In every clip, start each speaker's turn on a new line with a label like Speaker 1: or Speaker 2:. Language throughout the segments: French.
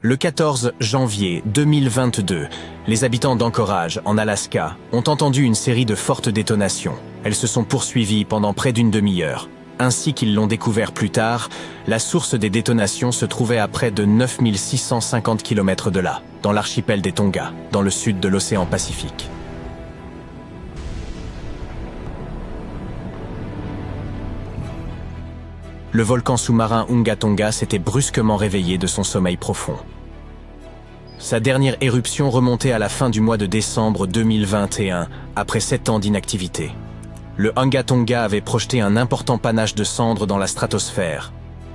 Speaker 1: Le 14 janvier 2022, les habitants d'Anchorage, en Alaska, ont entendu une série de fortes détonations. Elles se sont poursuivies pendant près d'une demi-heure. Ainsi qu'ils l'ont découvert plus tard, la source des détonations se trouvait à près de 9650 km de là, dans l'archipel des Tonga, dans le sud de l'océan Pacifique. Le volcan sous-marin Hunga Tonga s'était brusquement réveillé de son sommeil profond. Sa dernière éruption remontait à la fin du mois de décembre 2021, après 7 ans d'inactivité. Le Hunga Tonga avait projeté un important panache de cendres dans la stratosphère,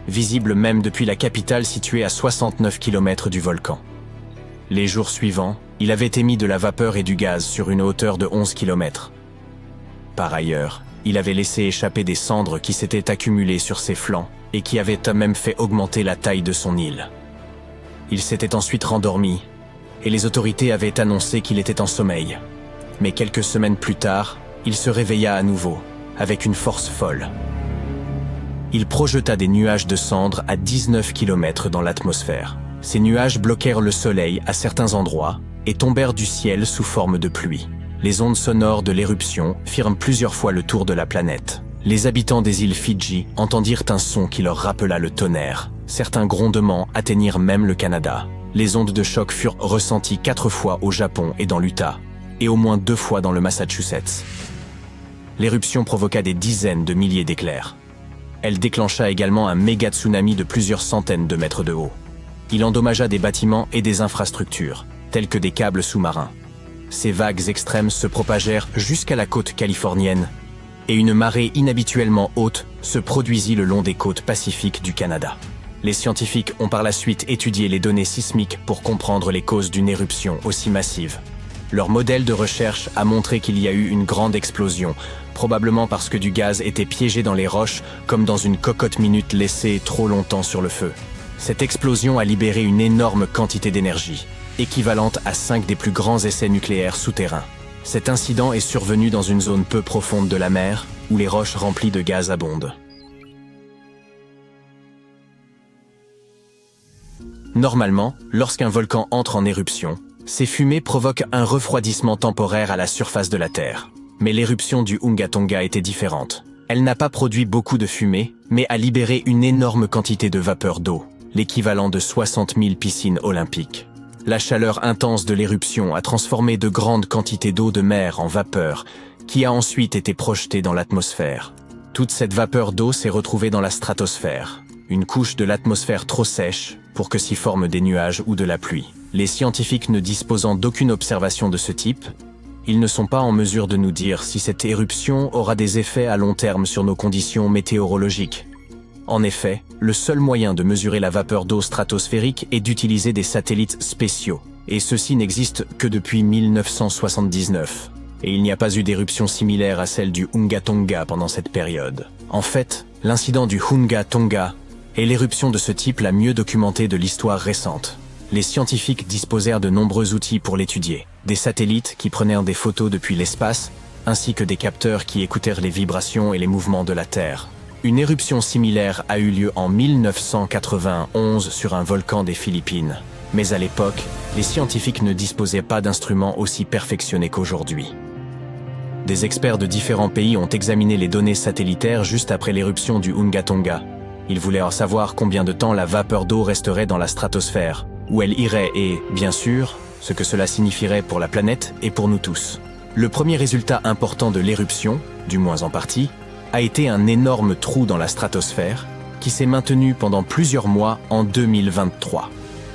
Speaker 1: visible même depuis la capitale située à 69 km du volcan. Les jours suivants, il avait émis de la vapeur et du gaz sur une hauteur de 11 km. Par ailleurs, il avait laissé échapper des cendres qui s'étaient accumulées sur ses flancs et qui avaient même fait augmenter la taille de son île. Il s'était ensuite rendormi et les autorités avaient annoncé qu'il était en sommeil. Mais quelques semaines plus tard, il se réveilla à nouveau, avec une force folle. Il projeta des nuages de cendres à 19 km dans l'atmosphère. Ces nuages bloquèrent le soleil à certains endroits et tombèrent du ciel sous forme de pluie. Les ondes sonores de l'éruption firent plusieurs fois le tour de la planète. Les habitants des îles Fidji entendirent un son qui leur rappela le tonnerre. Certains grondements atteignirent même le Canada. Les ondes de choc furent ressenties 4 fois au Japon et dans l'Utah, et au moins 2 fois dans le Massachusetts. L'éruption provoqua des dizaines de milliers d'éclairs. Elle déclencha également un méga tsunami de plusieurs centaines de mètres de haut. Il endommagea des bâtiments et des infrastructures, tels que des câbles sous-marins. Ces vagues extrêmes se propagèrent jusqu'à la côte californienne et une marée inhabituellement haute se produisit le long des côtes pacifiques du Canada. Les scientifiques ont par la suite étudié les données sismiques pour comprendre les causes d'une éruption aussi massive. Leur modèle de recherche a montré qu'il y a eu une grande explosion, probablement parce que du gaz était piégé dans les roches comme dans une cocotte minute laissée trop longtemps sur le feu. Cette explosion a libéré une énorme quantité d'énergie, équivalente à 5 des plus grands essais nucléaires souterrains. Cet incident est survenu dans une zone peu profonde de la mer, où les roches remplies de gaz abondent. Normalement, lorsqu'un volcan entre en éruption, ces fumées provoquent un refroidissement temporaire à la surface de la Terre. Mais l'éruption du Hunga Tonga était différente. Elle n'a pas produit beaucoup de fumée, mais a libéré une énorme quantité de vapeur d'eau, l'équivalent de 60 000 piscines olympiques. La chaleur intense de l'éruption a transformé de grandes quantités d'eau de mer en vapeur, qui a ensuite été projetée dans l'atmosphère. Toute cette vapeur d'eau s'est retrouvée dans la stratosphère, une couche de l'atmosphère trop sèche pour que s'y forment des nuages ou de la pluie. Les scientifiques ne disposant d'aucune observation de ce type, ils ne sont pas en mesure de nous dire si cette éruption aura des effets à long terme sur nos conditions météorologiques. En effet, le seul moyen de mesurer la vapeur d'eau stratosphérique est d'utiliser des satellites spéciaux, et ceux-ci n'existent que depuis 1979. Et il n'y a pas eu d'éruption similaire à celle du Hunga Tonga pendant cette période. En fait, l'incident du Hunga Tonga est l'éruption de ce type la mieux documentée de l'histoire récente. Les scientifiques disposèrent de nombreux outils pour l'étudier. Des satellites qui prenaient des photos depuis l'espace, ainsi que des capteurs qui écoutèrent les vibrations et les mouvements de la Terre. Une éruption similaire a eu lieu en 1991 sur un volcan des Philippines. Mais à l'époque, les scientifiques ne disposaient pas d'instruments aussi perfectionnés qu'aujourd'hui. Des experts de différents pays ont examiné les données satellitaires juste après l'éruption du Hunga Tonga. Ils voulaient en savoir combien de temps la vapeur d'eau resterait dans la stratosphère, où elle irait et, bien sûr, ce que cela signifierait pour la planète et pour nous tous. Le premier résultat important de l'éruption, du moins en partie, a été un énorme trou dans la stratosphère qui s'est maintenu pendant plusieurs mois en 2023.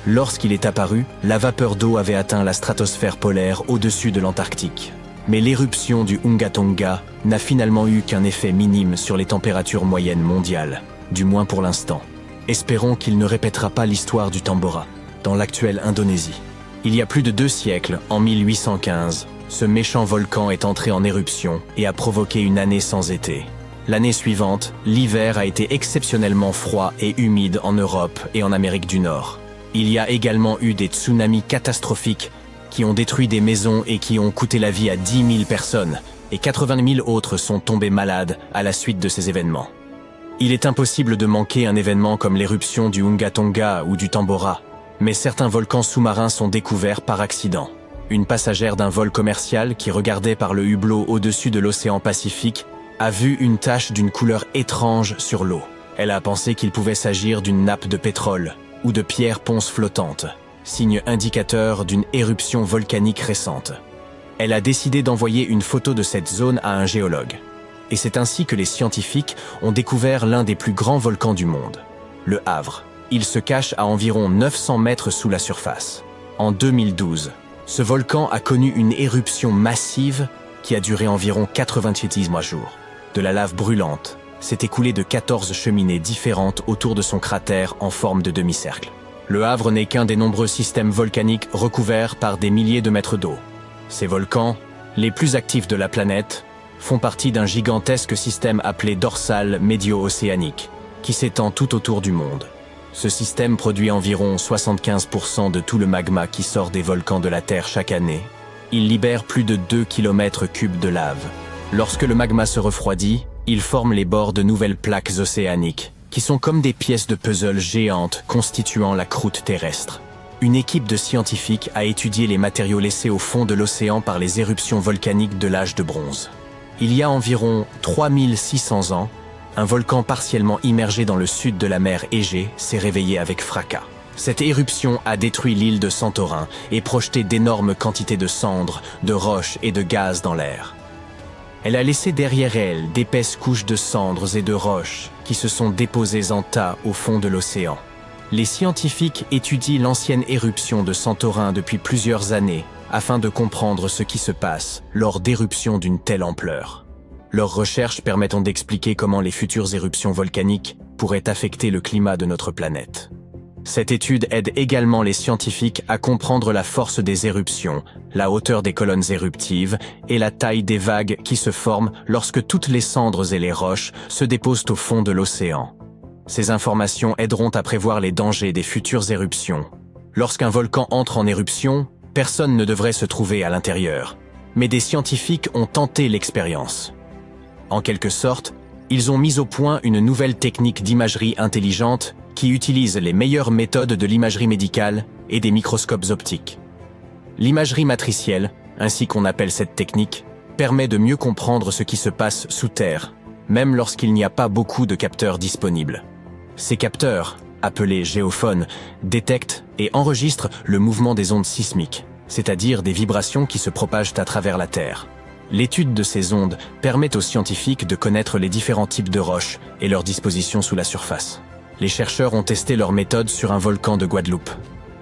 Speaker 1: Lorsqu'il est apparu, la vapeur d'eau avait atteint la stratosphère polaire au-dessus de l'Antarctique. Mais l'éruption du Hunga Tonga n'a finalement eu qu'un effet minime sur les températures moyennes mondiales, du moins pour l'instant. Espérons qu'il ne répétera pas l'histoire du Tambora, dans l'actuelle Indonésie. Il y a plus de 2 siècles, en 1815, ce méchant volcan est entré en éruption et a provoqué une année sans été. L'année suivante, l'hiver a été exceptionnellement froid et humide en Europe et en Amérique du Nord. Il y a également eu des tsunamis catastrophiques qui ont détruit des maisons et qui ont coûté la vie à 10 000 personnes, et 80 000 autres sont tombés malades à la suite de ces événements. Il est impossible de manquer un événement comme l'éruption du Hunga Tonga ou du Tambora. Mais certains volcans sous-marins sont découverts par accident. Une passagère d'un vol commercial qui regardait par le hublot au-dessus de l'océan Pacifique a vu une tache d'une couleur étrange sur l'eau. Elle a pensé qu'il pouvait s'agir d'une nappe de pétrole ou de pierres ponces flottantes, signe indicateur d'une éruption volcanique récente. Elle a décidé d'envoyer une photo de cette zone à un géologue. Et c'est ainsi que les scientifiques ont découvert l'un des plus grands volcans du monde, le Havre. Il se cache à environ 900 mètres sous la surface. En 2012, ce volcan a connu une éruption massive qui a duré environ 98 jours. De la lave brûlante s'est écoulée de 14 cheminées différentes autour de son cratère en forme de demi-cercle. Le Havre n'est qu'un des nombreux systèmes volcaniques recouverts par des milliers de mètres d'eau. Ces volcans, les plus actifs de la planète, font partie d'un gigantesque système appelé dorsal médio-océanique, qui s'étend tout autour du monde. Ce système produit environ 75% de tout le magma qui sort des volcans de la Terre chaque année. Il libère plus de 2 km3 de lave. Lorsque le magma se refroidit, il forme les bords de nouvelles plaques océaniques, qui sont comme des pièces de puzzle géantes constituant la croûte terrestre. Une équipe de scientifiques a étudié les matériaux laissés au fond de l'océan par les éruptions volcaniques de l'âge de bronze. Il y a environ 3600 ans, un volcan partiellement immergé dans le sud de la mer Égée s'est réveillé avec fracas. Cette éruption a détruit l'île de Santorin et projeté d'énormes quantités de cendres, de roches et de gaz dans l'air. Elle a laissé derrière elle d'épaisses couches de cendres et de roches qui se sont déposées en tas au fond de l'océan. Les scientifiques étudient l'ancienne éruption de Santorin depuis plusieurs années afin de comprendre ce qui se passe lors d'éruptions d'une telle ampleur. Leurs recherches permettent d'expliquer comment les futures éruptions volcaniques pourraient affecter le climat de notre planète. Cette étude aide également les scientifiques à comprendre la force des éruptions, la hauteur des colonnes éruptives et la taille des vagues qui se forment lorsque toutes les cendres et les roches se déposent au fond de l'océan. Ces informations aideront à prévoir les dangers des futures éruptions. Lorsqu'un volcan entre en éruption, personne ne devrait se trouver à l'intérieur. Mais des scientifiques ont tenté l'expérience. En quelque sorte, ils ont mis au point une nouvelle technique d'imagerie intelligente qui utilise les meilleures méthodes de l'imagerie médicale et des microscopes optiques. L'imagerie matricielle, ainsi qu'on appelle cette technique, permet de mieux comprendre ce qui se passe sous terre, même lorsqu'il n'y a pas beaucoup de capteurs disponibles. Ces capteurs, appelés géophones, détectent et enregistrent le mouvement des ondes sismiques, c'est-à-dire des vibrations qui se propagent à travers la Terre. L'étude de ces ondes permet aux scientifiques de connaître les différents types de roches et leur disposition sous la surface. Les chercheurs ont testé leur méthode sur un volcan de Guadeloupe,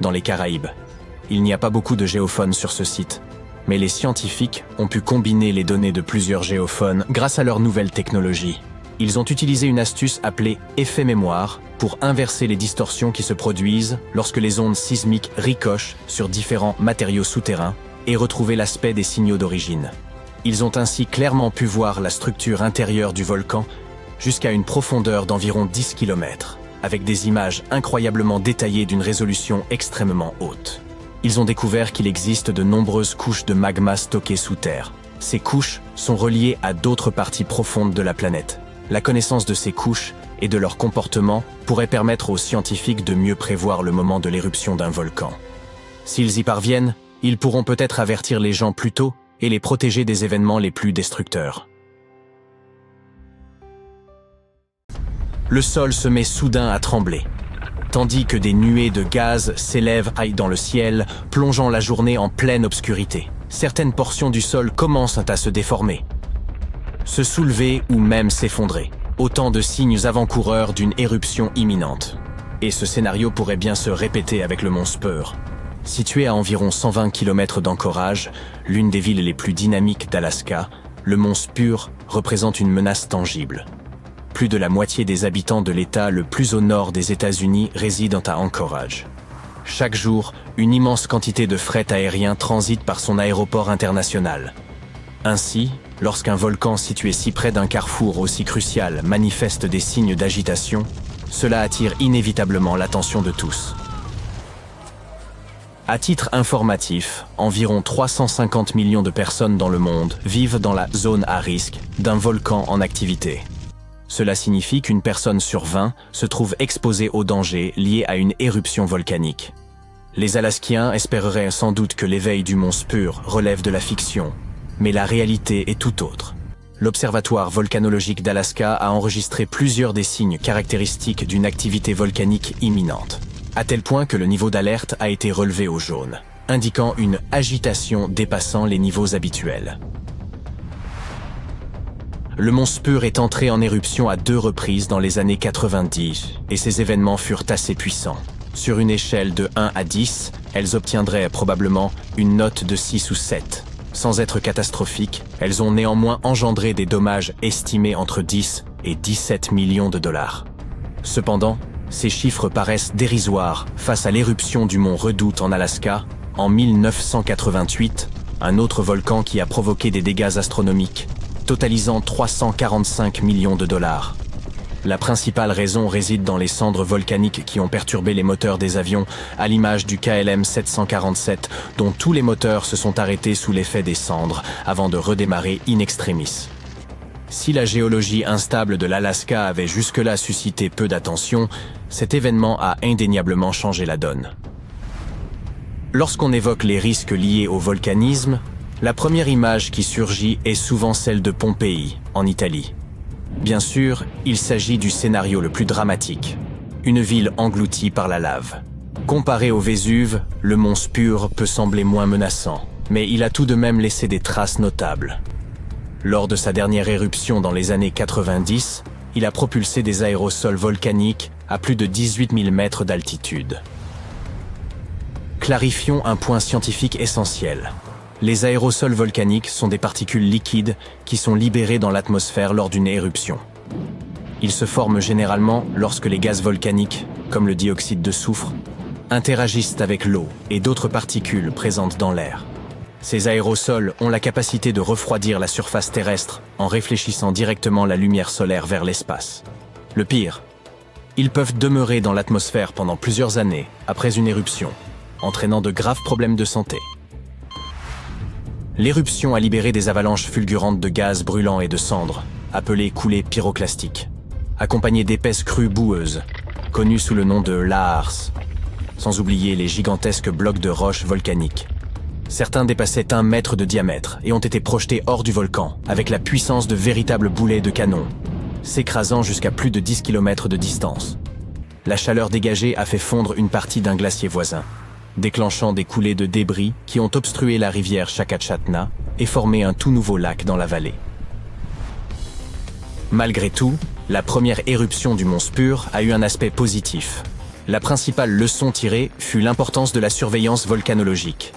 Speaker 1: dans les Caraïbes. Il n'y a pas beaucoup de géophones sur ce site, mais les scientifiques ont pu combiner les données de plusieurs géophones grâce à leur nouvelle technologie. Ils ont utilisé une astuce appelée effet mémoire pour inverser les distorsions qui se produisent lorsque les ondes sismiques ricochent sur différents matériaux souterrains et retrouver l'aspect des signaux d'origine. Ils ont ainsi clairement pu voir la structure intérieure du volcan jusqu'à une profondeur d'environ 10 km, avec des images incroyablement détaillées d'une résolution extrêmement haute. Ils ont découvert qu'il existe de nombreuses couches de magma stockées sous terre. Ces couches sont reliées à d'autres parties profondes de la planète. La connaissance de ces couches et de leur comportement pourrait permettre aux scientifiques de mieux prévoir le moment de l'éruption d'un volcan. S'ils y parviennent, ils pourront peut-être avertir les gens plus tôt et les protéger des événements les plus destructeurs. Le sol se met soudain à trembler, tandis que des nuées de gaz s'élèvent dans le ciel, plongeant la journée en pleine obscurité. Certaines portions du sol commencent à se déformer, se soulever ou même s'effondrer. Autant de signes avant-coureurs d'une éruption imminente. Et ce scénario pourrait bien se répéter avec le mont Spur. Situé à environ 120 km d'Anchorage, l'une des villes les plus dynamiques d'Alaska, le mont Spur représente une menace tangible. Plus de la moitié des habitants de l'État le plus au nord des États-Unis résident à Anchorage. Chaque jour, une immense quantité de fret aérien transite par son aéroport international. Ainsi, lorsqu'un volcan situé si près d'un carrefour aussi crucial manifeste des signes d'agitation, cela attire inévitablement l'attention de tous. À titre informatif, environ 350 millions de personnes dans le monde vivent dans la zone à risque d'un volcan en activité. Cela signifie qu'une personne sur 20 se trouve exposée aux dangers liés à une éruption volcanique. Les Alaskiens espéreraient sans doute que l'éveil du mont Spur relève de la fiction, mais la réalité est tout autre. L'Observatoire volcanologique d'Alaska a enregistré plusieurs des signes caractéristiques d'une activité volcanique imminente, à tel point que le niveau d'alerte a été relevé au jaune, indiquant une agitation dépassant les niveaux habituels. Le mont Spur est entré en éruption à 2 reprises dans les années 90 et ces événements furent assez puissants. Sur une échelle de 1 à 10, elles obtiendraient probablement une note de 6 ou 7. Sans être catastrophiques, elles ont néanmoins engendré des dommages estimés entre 10 et 17 millions de dollars. Cependant, ces chiffres paraissent dérisoires face à l'éruption du mont Redoute en Alaska en 1988, un autre volcan qui a provoqué des dégâts astronomiques, totalisant 345 millions de dollars. La principale raison réside dans les cendres volcaniques qui ont perturbé les moteurs des avions, à l'image du KLM 747, dont tous les moteurs se sont arrêtés sous l'effet des cendres avant de redémarrer in extremis. Si la géologie instable de l'Alaska avait jusque-là suscité peu d'attention, cet événement a indéniablement changé la donne. Lorsqu'on évoque les risques liés au volcanisme, la première image qui surgit est souvent celle de Pompéi, en Italie. Bien sûr, il s'agit du scénario le plus dramatique. Une ville engloutie par la lave. Comparé au Vésuve, le mont Spur peut sembler moins menaçant, mais il a tout de même laissé des traces notables. Lors de sa dernière éruption dans les années 90, il a propulsé des aérosols volcaniques à plus de 18 000 mètres d'altitude. Clarifions un point scientifique essentiel. Les aérosols volcaniques sont des particules liquides qui sont libérées dans l'atmosphère lors d'une éruption. Ils se forment généralement lorsque les gaz volcaniques, comme le dioxyde de soufre, interagissent avec l'eau et d'autres particules présentes dans l'air. Ces aérosols ont la capacité de refroidir la surface terrestre en réfléchissant directement la lumière solaire vers l'espace. Le pire, ils peuvent demeurer dans l'atmosphère pendant plusieurs années après une éruption, entraînant de graves problèmes de santé. L'éruption a libéré des avalanches fulgurantes de gaz brûlants et de cendres, appelées coulées pyroclastiques, accompagnées d'épaisses crues boueuses, connues sous le nom de lahars, sans oublier les gigantesques blocs de roches volcaniques. Certains dépassaient 1 mètre de diamètre et ont été projetés hors du volcan, avec la puissance de véritables boulets de canon, s'écrasant jusqu'à plus de 10 km de distance. La chaleur dégagée a fait fondre une partie d'un glacier voisin, déclenchant des coulées de débris qui ont obstrué la rivière Chakachatna et formé un tout nouveau lac dans la vallée. Malgré tout, la première éruption du mont Spur a eu un aspect positif. La principale leçon tirée fut l'importance de la surveillance volcanologique.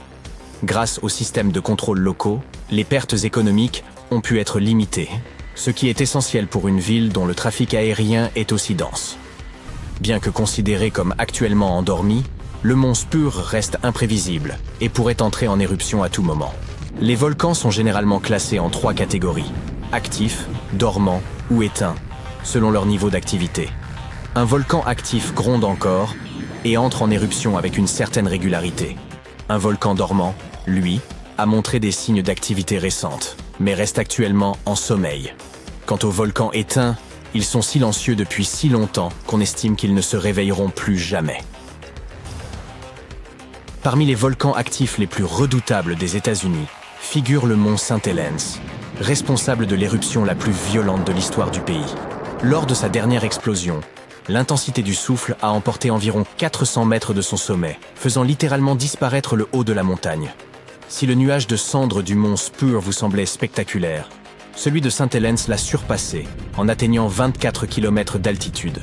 Speaker 1: Grâce aux systèmes de contrôle locaux, les pertes économiques ont pu être limitées, ce qui est essentiel pour une ville dont le trafic aérien est aussi dense. Bien que considéré comme actuellement endormi, le mont Spur reste imprévisible et pourrait entrer en éruption à tout moment. Les volcans sont généralement classés en 3 catégories: actifs, dormants ou éteints, selon leur niveau d'activité. Un volcan actif gronde encore et entre en éruption avec une certaine régularité. Un volcan dormant, lui, a montré des signes d'activité récente, mais reste actuellement en sommeil. Quant aux volcans éteints, ils sont silencieux depuis si longtemps qu'on estime qu'ils ne se réveilleront plus jamais. Parmi les volcans actifs les plus redoutables des États-Unis, figure le mont St. Helens, responsable de l'éruption la plus violente de l'histoire du pays. Lors de sa dernière explosion, l'intensité du souffle a emporté environ 400 mètres de son sommet, faisant littéralement disparaître le haut de la montagne. Si le nuage de cendres du mont Spur vous semblait spectaculaire, celui de St. Helens l'a surpassé en atteignant 24 km d'altitude,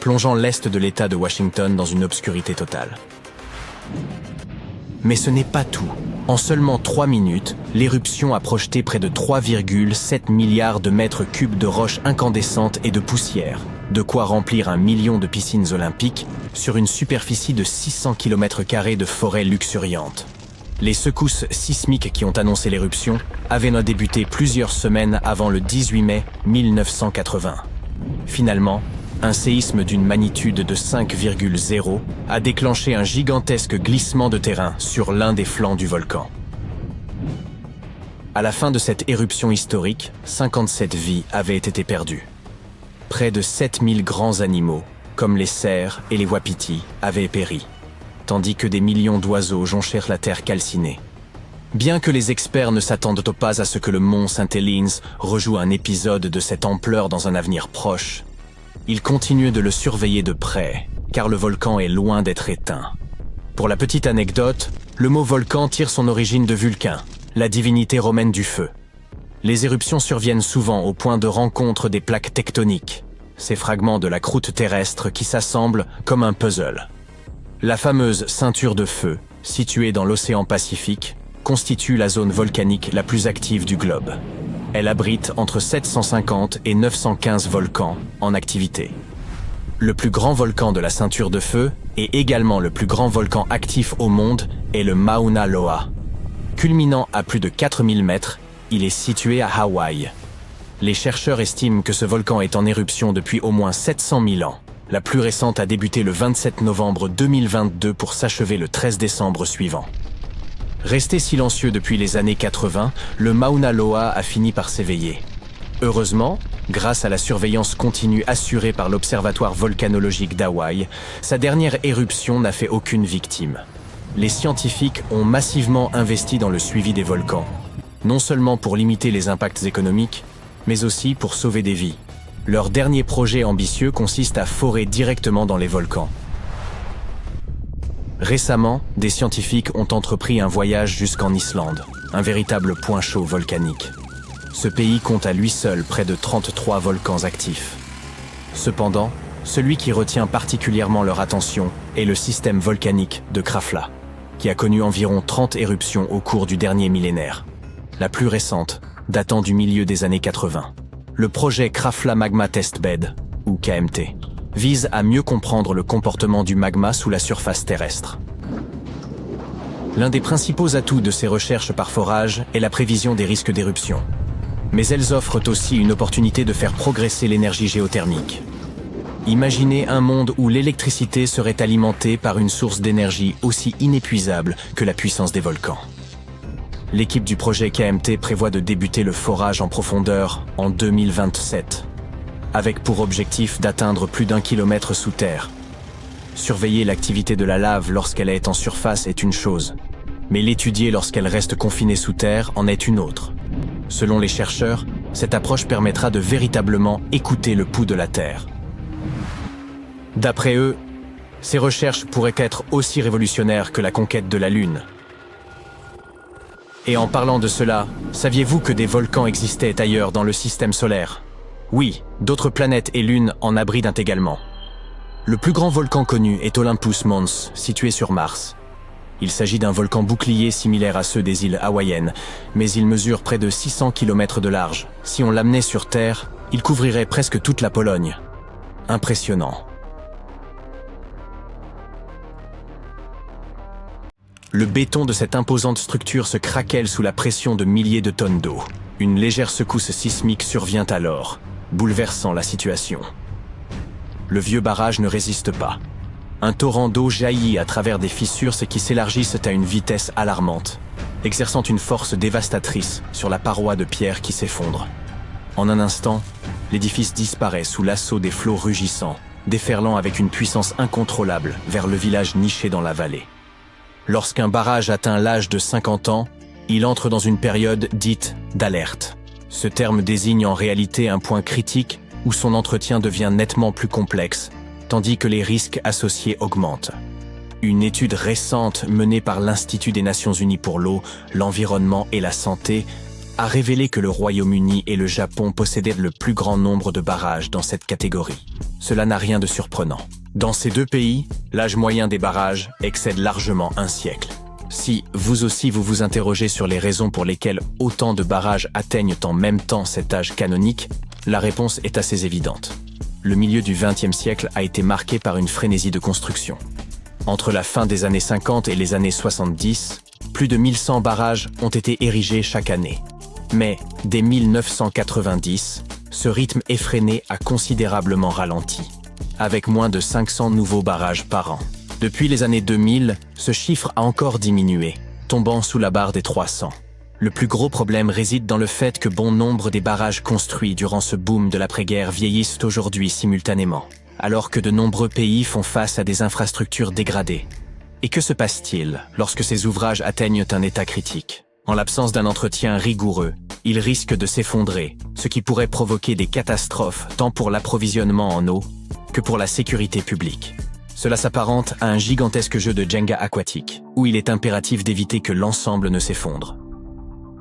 Speaker 1: plongeant l'est de l'État de Washington dans une obscurité totale. Mais ce n'est pas tout. En seulement 3 minutes, l'éruption a projeté près de 3,7 milliards de mètres cubes de roches incandescentes et de poussière, de quoi remplir 1 million de piscines olympiques sur une superficie de 600 km² de forêts luxuriantes. Les secousses sismiques qui ont annoncé l'éruption avaient débuté plusieurs semaines avant le 18 mai 1980. Finalement, un séisme d'une magnitude de 5,0 a déclenché un gigantesque glissement de terrain sur l'un des flancs du volcan. À la fin de cette éruption historique, 57 vies avaient été perdues. Près de 7000 grands animaux, comme les cerfs et les wapitis, avaient péri. tandis que des millions d'oiseaux jonchèrent la terre calcinée. Bien que les experts ne s'attendent pas à ce que le mont Saint-Helens rejoue un épisode de cette ampleur dans un avenir proche, ils continuent de le surveiller de près, car le volcan est loin d'être éteint. Pour la petite anecdote, le mot volcan tire son origine de Vulcain, la divinité romaine du feu. Les éruptions surviennent souvent au point de rencontre des plaques tectoniques, ces fragments de la croûte terrestre qui s'assemblent comme un puzzle. La fameuse ceinture de feu, située dans l'océan Pacifique, constitue la zone volcanique la plus active du globe. Elle abrite entre 750 et 915 volcans en activité. Le plus grand volcan de la ceinture de feu, et également le plus grand volcan actif au monde, est le Mauna Loa. Culminant à plus de 4000 mètres, il est situé à Hawaï. Les chercheurs estiment que ce volcan est en éruption depuis au moins 700 000 ans. La plus récente a débuté le 27 novembre 2022 pour s'achever le 13 décembre suivant. Resté silencieux depuis les années 80, le Mauna Loa a fini par s'éveiller. Heureusement, grâce à la surveillance continue assurée par l'Observatoire volcanologique d'Hawaï, sa dernière éruption n'a fait aucune victime. Les scientifiques ont massivement investi dans le suivi des volcans, non seulement pour limiter les impacts économiques, mais aussi pour sauver des vies. Leur dernier projet ambitieux consiste à forer directement dans les volcans. Récemment, des scientifiques ont entrepris un voyage jusqu'en Islande, un véritable point chaud volcanique. Ce pays compte à lui seul près de 33 volcans actifs. Cependant, celui qui retient particulièrement leur attention est le système volcanique de Krafla, qui a connu environ 30 éruptions au cours du dernier millénaire. La plus récente, datant du milieu des années 80. Le projet Krafla Magma Test Bed, ou KMT, vise à mieux comprendre le comportement du magma sous la surface terrestre. L'un des principaux atouts de ces recherches par forage est la prévision des risques d'éruption. Mais elles offrent aussi une opportunité de faire progresser l'énergie géothermique. Imaginez un monde où l'électricité serait alimentée par une source d'énergie aussi inépuisable que la puissance des volcans. L'équipe du projet KMT prévoit de débuter le forage en profondeur en 2027, avec pour objectif d'atteindre plus d'1 kilomètre sous terre. Surveiller l'activité de la lave lorsqu'elle est en surface est une chose, mais l'étudier lorsqu'elle reste confinée sous terre en est une autre. Selon les chercheurs, cette approche permettra de véritablement écouter le pouls de la Terre. D'après eux, ces recherches pourraient être aussi révolutionnaires que la conquête de la Lune. Et en parlant de cela, saviez-vous que des volcans existaient ailleurs dans le système solaire? Oui, d'autres planètes et lunes en abritent également. Le plus grand volcan connu est Olympus Mons, situé sur Mars. Il s'agit d'un volcan bouclier similaire à ceux des îles hawaïennes, mais il mesure près de 600 km de large. Si on l'amenait sur Terre, il couvrirait presque toute la Pologne. Impressionnant. Le béton de cette imposante structure se craquelle sous la pression de milliers de tonnes d'eau. Une légère secousse sismique survient alors, bouleversant la situation. Le vieux barrage ne résiste pas. Un torrent d'eau jaillit à travers des fissures qui s'élargissent à une vitesse alarmante, exerçant une force dévastatrice sur la paroi de pierre qui s'effondre. En un instant, l'édifice disparaît sous l'assaut des flots rugissants, déferlant avec une puissance incontrôlable vers le village niché dans la vallée. Lorsqu'un barrage atteint l'âge de 50 ans, il entre dans une période dite d'alerte. Ce terme désigne en réalité un point critique où son entretien devient nettement plus complexe, tandis que les risques associés augmentent. Une étude récente menée par l'Institut des Nations Unies pour l'eau, l'environnement et la santé a révélé que le Royaume-Uni et le Japon possédaient le plus grand nombre de barrages dans cette catégorie. Cela n'a rien de surprenant. Dans ces deux pays, l'âge moyen des barrages excède largement un siècle. Si, vous aussi, vous vous interrogez sur les raisons pour lesquelles autant de barrages atteignent en même temps cet âge canonique, la réponse est assez évidente. Le milieu du XXe siècle a été marqué par une frénésie de construction. Entre la fin des années 50 et les années 70, plus de 1100 barrages ont été érigés chaque année. Mais, dès 1990, ce rythme effréné a considérablement ralenti, avec moins de 500 nouveaux barrages par an. Depuis les années 2000, ce chiffre a encore diminué, tombant sous la barre des 300. Le plus gros problème réside dans le fait que bon nombre des barrages construits durant ce boom de l'après-guerre vieillissent aujourd'hui simultanément, alors que de nombreux pays font face à des infrastructures dégradées. Et que se passe-t-il lorsque ces ouvrages atteignent un état critique? En l'absence d'un entretien rigoureux, ils risquent de s'effondrer, ce qui pourrait provoquer des catastrophes tant pour l'approvisionnement en eau que pour la sécurité publique. Cela s'apparente à un gigantesque jeu de Jenga aquatique, où il est impératif d'éviter que l'ensemble ne s'effondre.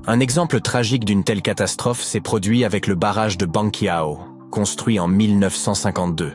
Speaker 1: Un exemple tragique d'une telle catastrophe s'est produit avec le barrage de Banqiao, construit en 1952.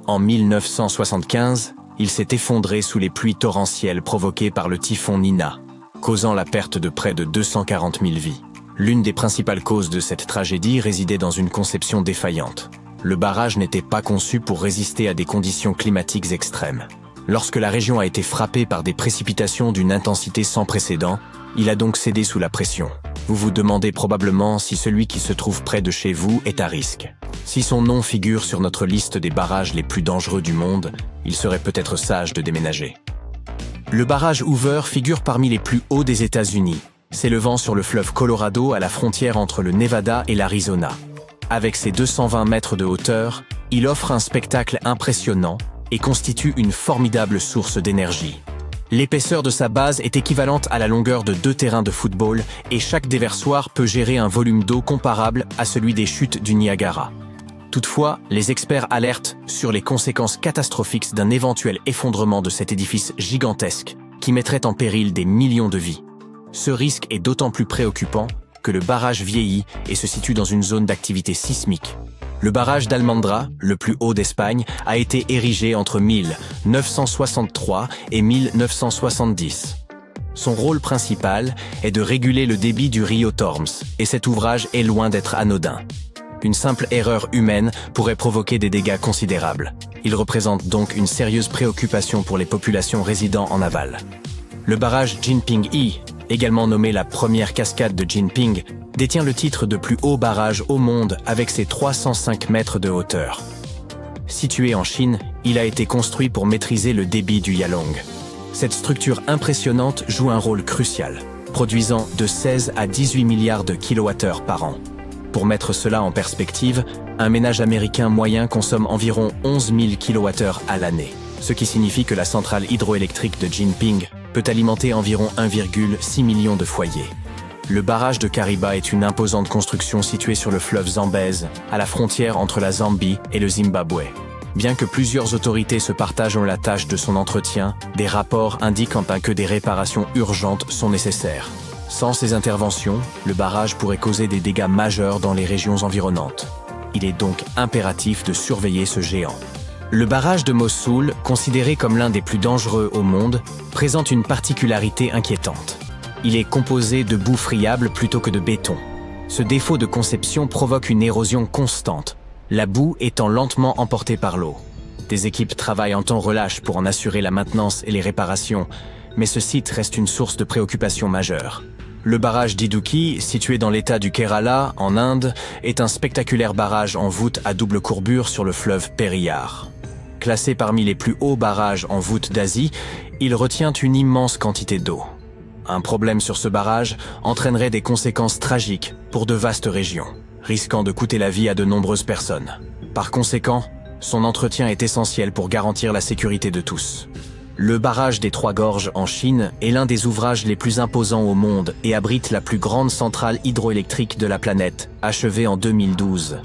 Speaker 1: En 1975, il s'est effondré sous les pluies torrentielles provoquées par le typhon Nina, causant la perte de près de 240 000 vies. L'une des principales causes de cette tragédie résidait dans une conception défaillante. Le barrage n'était pas conçu pour résister à des conditions climatiques extrêmes. Lorsque la région a été frappée par des précipitations d'une intensité sans précédent, il a donc cédé sous la pression. Vous vous demandez probablement si celui qui se trouve près de chez vous est à risque. Si son nom figure sur notre liste des barrages les plus dangereux du monde, il serait peut-être sage de déménager. Le barrage Hoover figure parmi les plus hauts des États-Unis, s'élevant sur le fleuve Colorado à la frontière entre le Nevada et l'Arizona. Avec ses 220 mètres de hauteur, il offre un spectacle impressionnant et constitue une formidable source d'énergie. L'épaisseur de sa base est équivalente à la longueur de 2 terrains de football et chaque déversoir peut gérer un volume d'eau comparable à celui des chutes du Niagara. Toutefois, les experts alertent sur les conséquences catastrophiques d'un éventuel effondrement de cet édifice gigantesque qui mettrait en péril des millions de vies. Ce risque est d'autant plus préoccupant que le barrage vieillit et se situe dans une zone d'activité sismique. Le barrage d'Almendra, le plus haut d'Espagne, a été érigé entre 1963 et 1970. Son rôle principal est de réguler le débit du rio Tormes, et cet ouvrage est loin d'être anodin. Une simple erreur humaine pourrait provoquer des dégâts considérables. Il représente donc une sérieuse préoccupation pour les populations résidant en aval. Le barrage Jinping-I, également nommé la première cascade de Jinping, détient le titre de plus haut barrage au monde avec ses 305 mètres de hauteur. Situé en Chine, il a été construit pour maîtriser le débit du Yalong. Cette structure impressionnante joue un rôle crucial, produisant de 16 à 18 milliards de kilowattheures par an. Pour mettre cela en perspective, un ménage américain moyen consomme environ 11 000 kilowattheures à l'année, ce qui signifie que la centrale hydroélectrique de Jinping peut alimenter environ 1,6 million de foyers. Le barrage de Kariba est une imposante construction située sur le fleuve Zambèze, à la frontière entre la Zambie et le Zimbabwe. Bien que plusieurs autorités se partagent la tâche de son entretien, des rapports indiquent enfin que des réparations urgentes sont nécessaires. Sans ces interventions, le barrage pourrait causer des dégâts majeurs dans les régions environnantes. Il est donc impératif de surveiller ce géant. Le barrage de Mossoul, considéré comme l'un des plus dangereux au monde, présente une particularité inquiétante. Il est composé de boue friable plutôt que de béton. Ce défaut de conception provoque une érosion constante, la boue étant lentement emportée par l'eau. Des équipes travaillent en temps relâche pour en assurer la maintenance et les réparations, mais ce site reste une source de préoccupation majeure. Le barrage d'Idukki, situé dans l'état du Kerala, en Inde, est un spectaculaire barrage en voûte à double courbure sur le fleuve Periyar. Classé parmi les plus hauts barrages en voûte d'Asie, il retient une immense quantité d'eau. Un problème sur ce barrage entraînerait des conséquences tragiques pour de vastes régions, risquant de coûter la vie à de nombreuses personnes. Par conséquent, son entretien est essentiel pour garantir la sécurité de tous. Le barrage des Trois Gorges en Chine est l'un des ouvrages les plus imposants au monde et abrite la plus grande centrale hydroélectrique de la planète, achevée en 2012.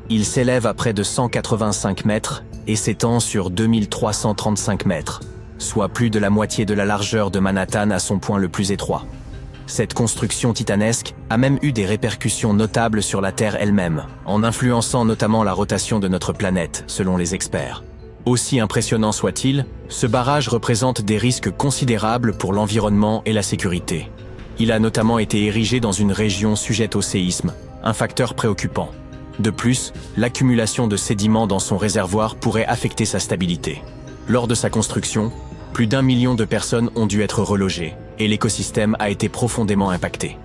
Speaker 1: Il s'élève à près de 185 mètres et s'étend sur 2335 mètres, soit plus de la moitié de la largeur de Manhattan à son point le plus étroit. Cette construction titanesque a même eu des répercussions notables sur la Terre elle-même, en influençant notamment la rotation de notre planète, selon les experts. Aussi impressionnant soit-il, ce barrage représente des risques considérables pour l'environnement et la sécurité. Il a notamment été érigé dans une région sujette au séisme, un facteur préoccupant. De plus, l'accumulation de sédiments dans son réservoir pourrait affecter sa stabilité. Lors de sa construction, plus d'1 million de personnes ont dû être relogées, et l'écosystème a été profondément impacté.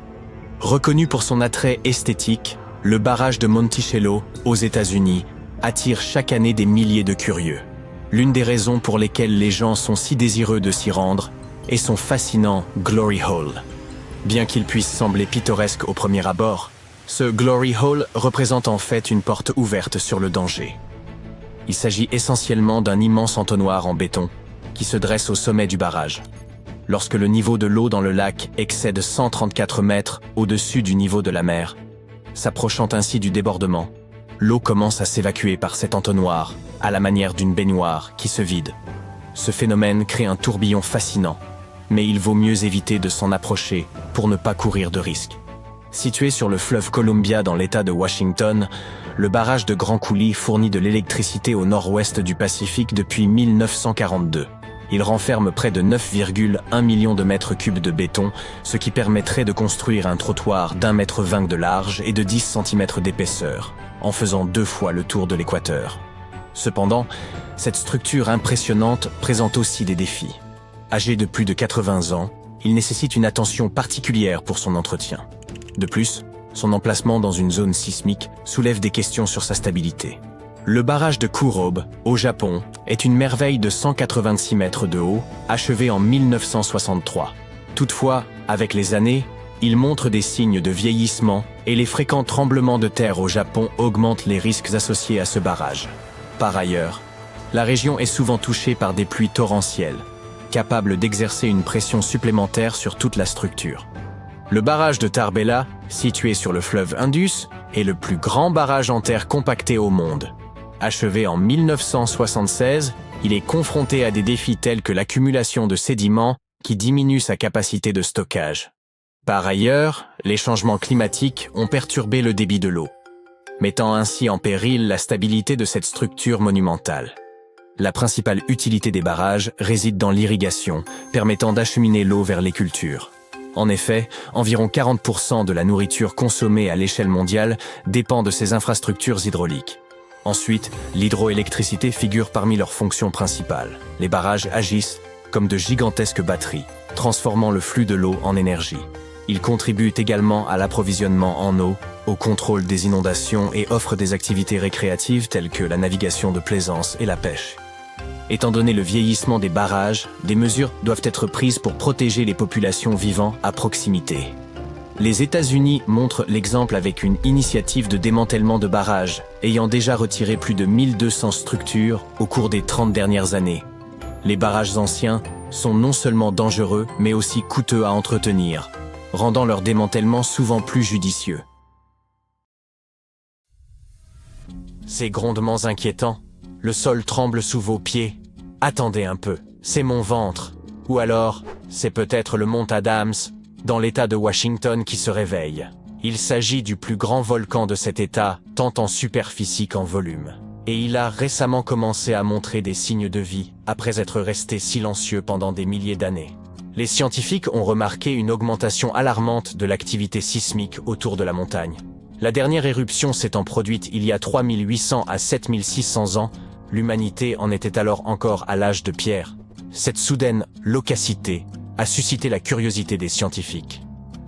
Speaker 1: Reconnu pour son attrait esthétique, le barrage de Monticello, aux États-Unis, attire chaque année des milliers de curieux. L'une des raisons pour lesquelles les gens sont si désireux de s'y rendre est son fascinant Glory Hole. Bien qu'il puisse sembler pittoresque au premier abord, ce Glory Hole représente en fait une porte ouverte sur le danger. Il s'agit essentiellement d'un immense entonnoir en béton qui se dresse au sommet du barrage. Lorsque le niveau de l'eau dans le lac excède 134 mètres au-dessus du niveau de la mer, s'approchant ainsi du débordement, l'eau commence à s'évacuer par cet entonnoir, à la manière d'une baignoire qui se vide. Ce phénomène crée un tourbillon fascinant, mais il vaut mieux éviter de s'en approcher pour ne pas courir de risques. Situé sur le fleuve Columbia dans l'État de Washington, le barrage de Grand Coulee fournit de l'électricité au nord-ouest du Pacifique depuis 1942. Il renferme près de 9,1 millions de mètres cubes de béton, ce qui permettrait de construire un trottoir d'1,20 m de large et de 10 cm d'épaisseur, en faisant 2 fois le tour de l'équateur. Cependant, cette structure impressionnante présente aussi des défis. Âgé de plus de 80 ans, il nécessite une attention particulière pour son entretien. De plus, son emplacement dans une zone sismique soulève des questions sur sa stabilité. Le barrage de Kurobe, au Japon, est une merveille de 186 mètres de haut, achevé en 1963. Toutefois, avec les années, il montre des signes de vieillissement et les fréquents tremblements de terre au Japon augmentent les risques associés à ce barrage. Par ailleurs, la région est souvent touchée par des pluies torrentielles, capables d'exercer une pression supplémentaire sur toute la structure. Le barrage de Tarbela, situé sur le fleuve Indus, est le plus grand barrage en terre compacté au monde. Achevé en 1976, il est confronté à des défis tels que l'accumulation de sédiments qui diminue sa capacité de stockage. Par ailleurs, les changements climatiques ont perturbé le débit de l'eau, mettant ainsi en péril la stabilité de cette structure monumentale. La principale utilité des barrages réside dans l'irrigation, permettant d'acheminer l'eau vers les cultures. En effet, environ 40% de la nourriture consommée à l'échelle mondiale dépend de ces infrastructures hydrauliques. Ensuite, l'hydroélectricité figure parmi leurs fonctions principales. Les barrages agissent comme de gigantesques batteries, transformant le flux de l'eau en énergie. Ils contribuent également à l'approvisionnement en eau, au contrôle des inondations et offrent des activités récréatives telles que la navigation de plaisance et la pêche. Étant donné le vieillissement des barrages, des mesures doivent être prises pour protéger les populations vivant à proximité. Les États-Unis montrent l'exemple avec une initiative de démantèlement de barrages, ayant déjà retiré plus de 1200 structures au cours des 30 dernières années. Les barrages anciens sont non seulement dangereux, mais aussi coûteux à entretenir, rendant leur démantèlement souvent plus judicieux. Ces grondements inquiétants. Le sol tremble sous vos pieds. Attendez un peu, c'est mon ventre. Ou alors, c'est peut-être le mont Adams, dans l'État de Washington qui se réveille. Il s'agit du plus grand volcan de cet État, tant en superficie qu'en volume. Et il a récemment commencé à montrer des signes de vie, après être resté silencieux pendant des milliers d'années. Les scientifiques ont remarqué une augmentation alarmante de l'activité sismique autour de la montagne. La dernière éruption s'étant produite il y a 3800 à 7600 ans, l'humanité en était alors encore à l'âge de pierre. Cette soudaine loquacité a suscité la curiosité des scientifiques.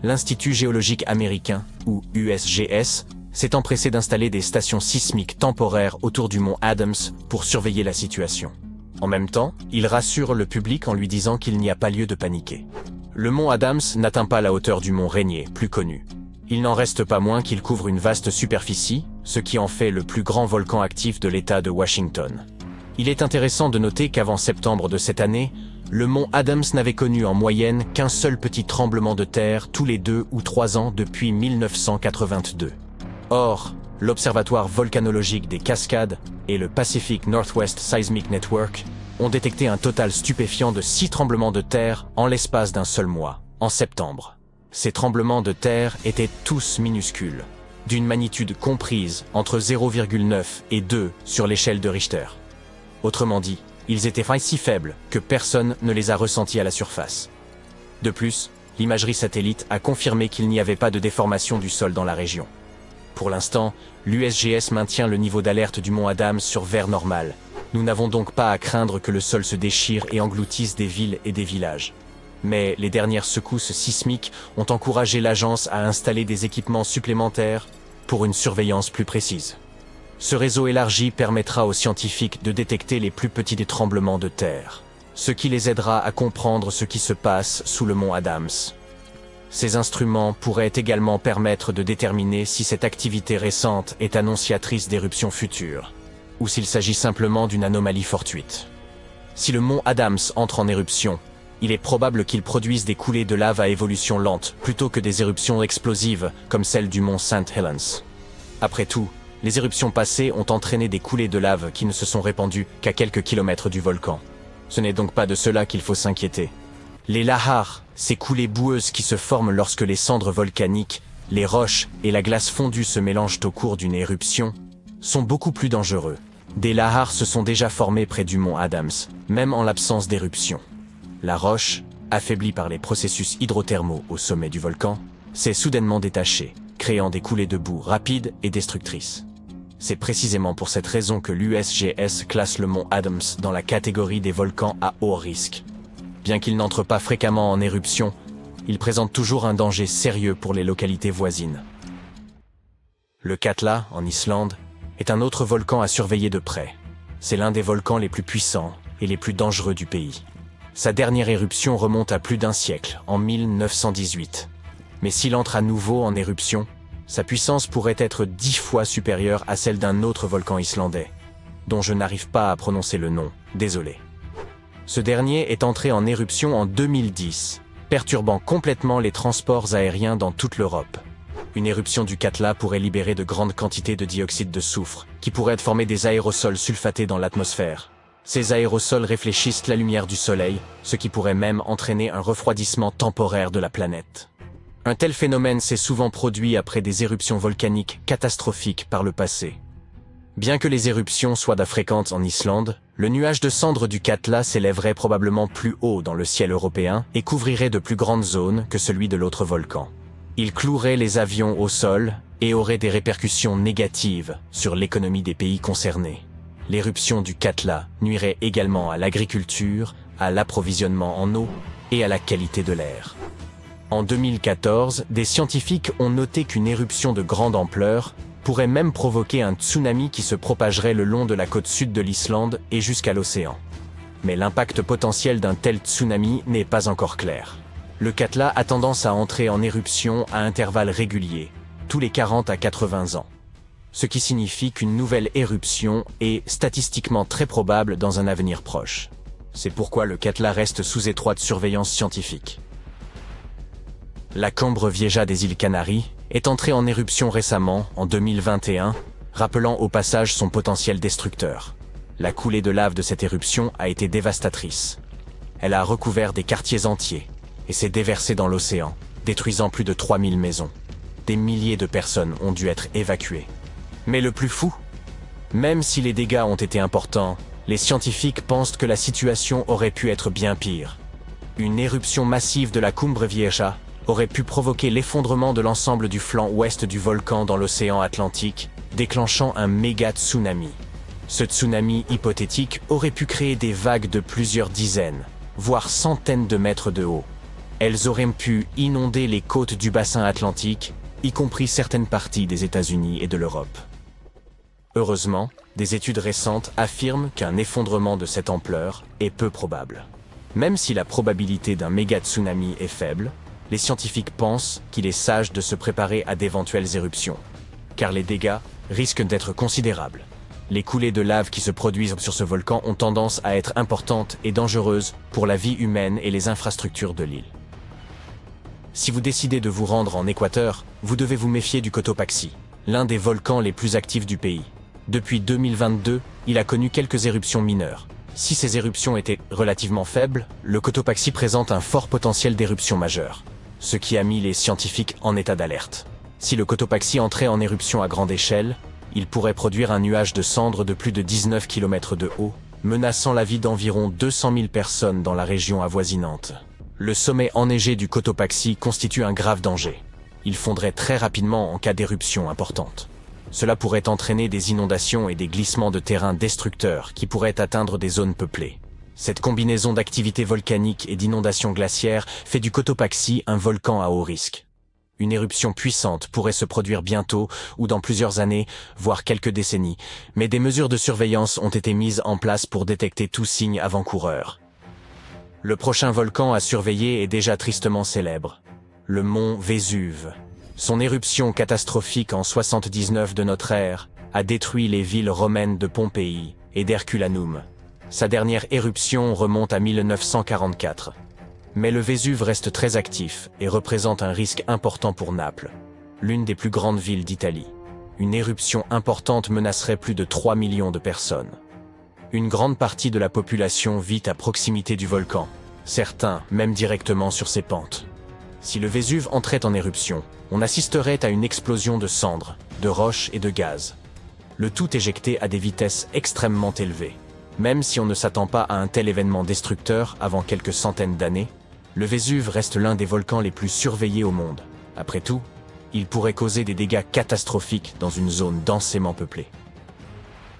Speaker 1: L'Institut géologique américain, ou USGS, s'est empressé d'installer des stations sismiques temporaires autour du mont Adams pour surveiller la situation. En même temps, il rassure le public en lui disant qu'il n'y a pas lieu de paniquer. Le mont Adams n'atteint pas la hauteur du mont Rainier, plus connu. Il n'en reste pas moins qu'il couvre une vaste superficie, ce qui en fait le plus grand volcan actif de l'État de Washington. Il est intéressant de noter qu'avant septembre de cette année, le mont Adams n'avait connu en moyenne qu'un seul petit tremblement de terre tous les 2 ou 3 ans depuis 1982. Or, l'Observatoire volcanologique des Cascades et le Pacific Northwest Seismic Network ont détecté un total stupéfiant de 6 tremblements de terre en l'espace d'un seul mois, en septembre. Ces tremblements de terre étaient tous minuscules, d'une magnitude comprise entre 0,9 et 2 sur l'échelle de Richter. Autrement dit, ils étaient si faibles que personne ne les a ressentis à la surface. De plus, l'imagerie satellite a confirmé qu'il n'y avait pas de déformation du sol dans la région. Pour l'instant, l'USGS maintient le niveau d'alerte du mont Adams sur vert normal. Nous n'avons donc pas à craindre que le sol se déchire et engloutisse des villes et des villages. Mais les dernières secousses sismiques ont encouragé l'agence à installer des équipements supplémentaires pour une surveillance plus précise. Ce réseau élargi permettra aux scientifiques de détecter les plus petits des tremblements de terre, ce qui les aidera à comprendre ce qui se passe sous le mont Adams. Ces instruments pourraient également permettre de déterminer si cette activité récente est annonciatrice d'éruptions futures, ou s'il s'agit simplement d'une anomalie fortuite. Si le mont Adams entre en éruption, il est probable qu'il produise des coulées de lave à évolution lente plutôt que des éruptions explosives comme celle du mont St. Helens. Après tout, les éruptions passées ont entraîné des coulées de lave qui ne se sont répandues qu'à quelques kilomètres du volcan. Ce n'est donc pas de cela qu'il faut s'inquiéter. Les lahars, ces coulées boueuses qui se forment lorsque les cendres volcaniques, les roches et la glace fondue se mélangent au cours d'une éruption, sont beaucoup plus dangereux. Des lahars se sont déjà formés près du mont Adams, même en l'absence d'éruption. La roche, affaiblie par les processus hydrothermaux au sommet du volcan, s'est soudainement détachée, créant des coulées de boue rapides et destructrices. C'est précisément pour cette raison que l'USGS classe le mont Adams dans la catégorie des volcans à haut risque. Bien qu'il n'entre pas fréquemment en éruption, il présente toujours un danger sérieux pour les localités voisines. Le Katla, en Islande, est un autre volcan à surveiller de près. C'est l'un des volcans les plus puissants et les plus dangereux du pays. Sa dernière éruption remonte à plus d'un siècle, en 1918. Mais s'il entre à nouveau en éruption, sa puissance pourrait être 10 fois supérieure à celle d'un autre volcan islandais, dont je n'arrive pas à prononcer le nom, désolé. Ce dernier est entré en éruption en 2010, perturbant complètement les transports aériens dans toute l'Europe. Une éruption du Katla pourrait libérer de grandes quantités de dioxyde de soufre, qui pourraient former des aérosols sulfatés dans l'atmosphère. Ces aérosols réfléchissent la lumière du soleil, ce qui pourrait même entraîner un refroidissement temporaire de la planète. Un tel phénomène s'est souvent produit après des éruptions volcaniques catastrophiques par le passé. Bien que les éruptions soient fréquentes en Islande, le nuage de cendres du Katla s'élèverait probablement plus haut dans le ciel européen et couvrirait de plus grandes zones que celui de l'autre volcan. Il clouerait les avions au sol et aurait des répercussions négatives sur l'économie des pays concernés. L'éruption du Katla nuirait également à l'agriculture, à l'approvisionnement en eau et à la qualité de l'air. En 2014, des scientifiques ont noté qu'une éruption de grande ampleur pourrait même provoquer un tsunami qui se propagerait le long de la côte sud de l'Islande et jusqu'à l'océan. Mais l'impact potentiel d'un tel tsunami n'est pas encore clair. Le Katla a tendance à entrer en éruption à intervalles réguliers, tous les 40 à 80 ans. Ce qui signifie qu'une nouvelle éruption est statistiquement très probable dans un avenir proche. C'est pourquoi le Katla reste sous étroite surveillance scientifique. La Cambre Vieja des îles Canaries est entrée en éruption récemment, en 2021, rappelant au passage son potentiel destructeur. La coulée de lave de cette éruption a été dévastatrice. Elle a recouvert des quartiers entiers et s'est déversée dans l'océan, détruisant plus de 3000 maisons. Des milliers de personnes ont dû être évacuées. Mais le plus fou, même si les dégâts ont été importants, les scientifiques pensent que la situation aurait pu être bien pire. Une éruption massive de la Cambre Vieja aurait pu provoquer l'effondrement de l'ensemble du flanc ouest du volcan dans l'océan Atlantique, déclenchant un méga tsunami. Ce tsunami hypothétique aurait pu créer des vagues de plusieurs dizaines, voire centaines de mètres de haut. Elles auraient pu inonder les côtes du bassin atlantique, y compris certaines parties des États-Unis et de l'Europe. Heureusement, des études récentes affirment qu'un effondrement de cette ampleur est peu probable. Même si la probabilité d'un méga tsunami est faible, les scientifiques pensent qu'il est sage de se préparer à d'éventuelles éruptions, car les dégâts risquent d'être considérables. Les coulées de lave qui se produisent sur ce volcan ont tendance à être importantes et dangereuses pour la vie humaine et les infrastructures de l'île. Si vous décidez de vous rendre en Équateur, vous devez vous méfier du Cotopaxi, l'un des volcans les plus actifs du pays. Depuis 2022, il a connu quelques éruptions mineures. Si ces éruptions étaient relativement faibles, le Cotopaxi présente un fort potentiel d'éruption majeure, ce qui a mis les scientifiques en état d'alerte. Si le Cotopaxi entrait en éruption à grande échelle, il pourrait produire un nuage de cendres de plus de 19 km de haut, menaçant la vie d'environ 200 000 personnes dans la région avoisinante. Le sommet enneigé du Cotopaxi constitue un grave danger. Il fondrait très rapidement en cas d'éruption importante. Cela pourrait entraîner des inondations et des glissements de terrain destructeurs qui pourraient atteindre des zones peuplées. Cette combinaison d'activités volcaniques et d'inondations glaciaires fait du Cotopaxi un volcan à haut risque. Une éruption puissante pourrait se produire bientôt ou dans plusieurs années, voire quelques décennies, mais des mesures de surveillance ont été mises en place pour détecter tout signe avant-coureur. Le prochain volcan à surveiller est déjà tristement célèbre, le mont Vésuve. Son éruption catastrophique en 79 de notre ère a détruit les villes romaines de Pompéi et d'Herculanum. Sa dernière éruption remonte à 1944. Mais le Vésuve reste très actif et représente un risque important pour Naples, l'une des plus grandes villes d'Italie. Une éruption importante menacerait plus de 3 millions de personnes. Une grande partie de la population vit à proximité du volcan, certains même directement sur ses pentes. Si le Vésuve entrait en éruption, on assisterait à une explosion de cendres, de roches et de gaz. Le tout éjecté à des vitesses extrêmement élevées. Même si on ne s'attend pas à un tel événement destructeur avant quelques centaines d'années, le Vésuve reste l'un des volcans les plus surveillés au monde. Après tout, il pourrait causer des dégâts catastrophiques dans une zone densément peuplée.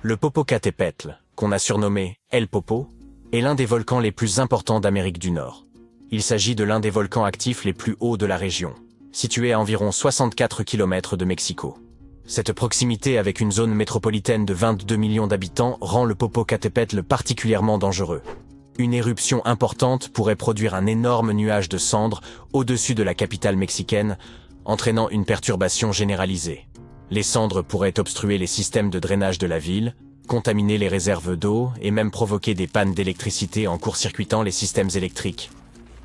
Speaker 1: Le Popocatépetl, qu'on a surnommé El Popo, est l'un des volcans les plus importants d'Amérique du Nord. Il s'agit de l'un des volcans actifs les plus hauts de la région, situé à environ 64 km de Mexico. Cette proximité avec une zone métropolitaine de 22 millions d'habitants rend le Popocatépetl particulièrement dangereux. Une éruption importante pourrait produire un énorme nuage de cendres au-dessus de la capitale mexicaine, entraînant une perturbation généralisée. Les cendres pourraient obstruer les systèmes de drainage de la ville, contaminer les réserves d'eau et même provoquer des pannes d'électricité en court-circuitant les systèmes électriques.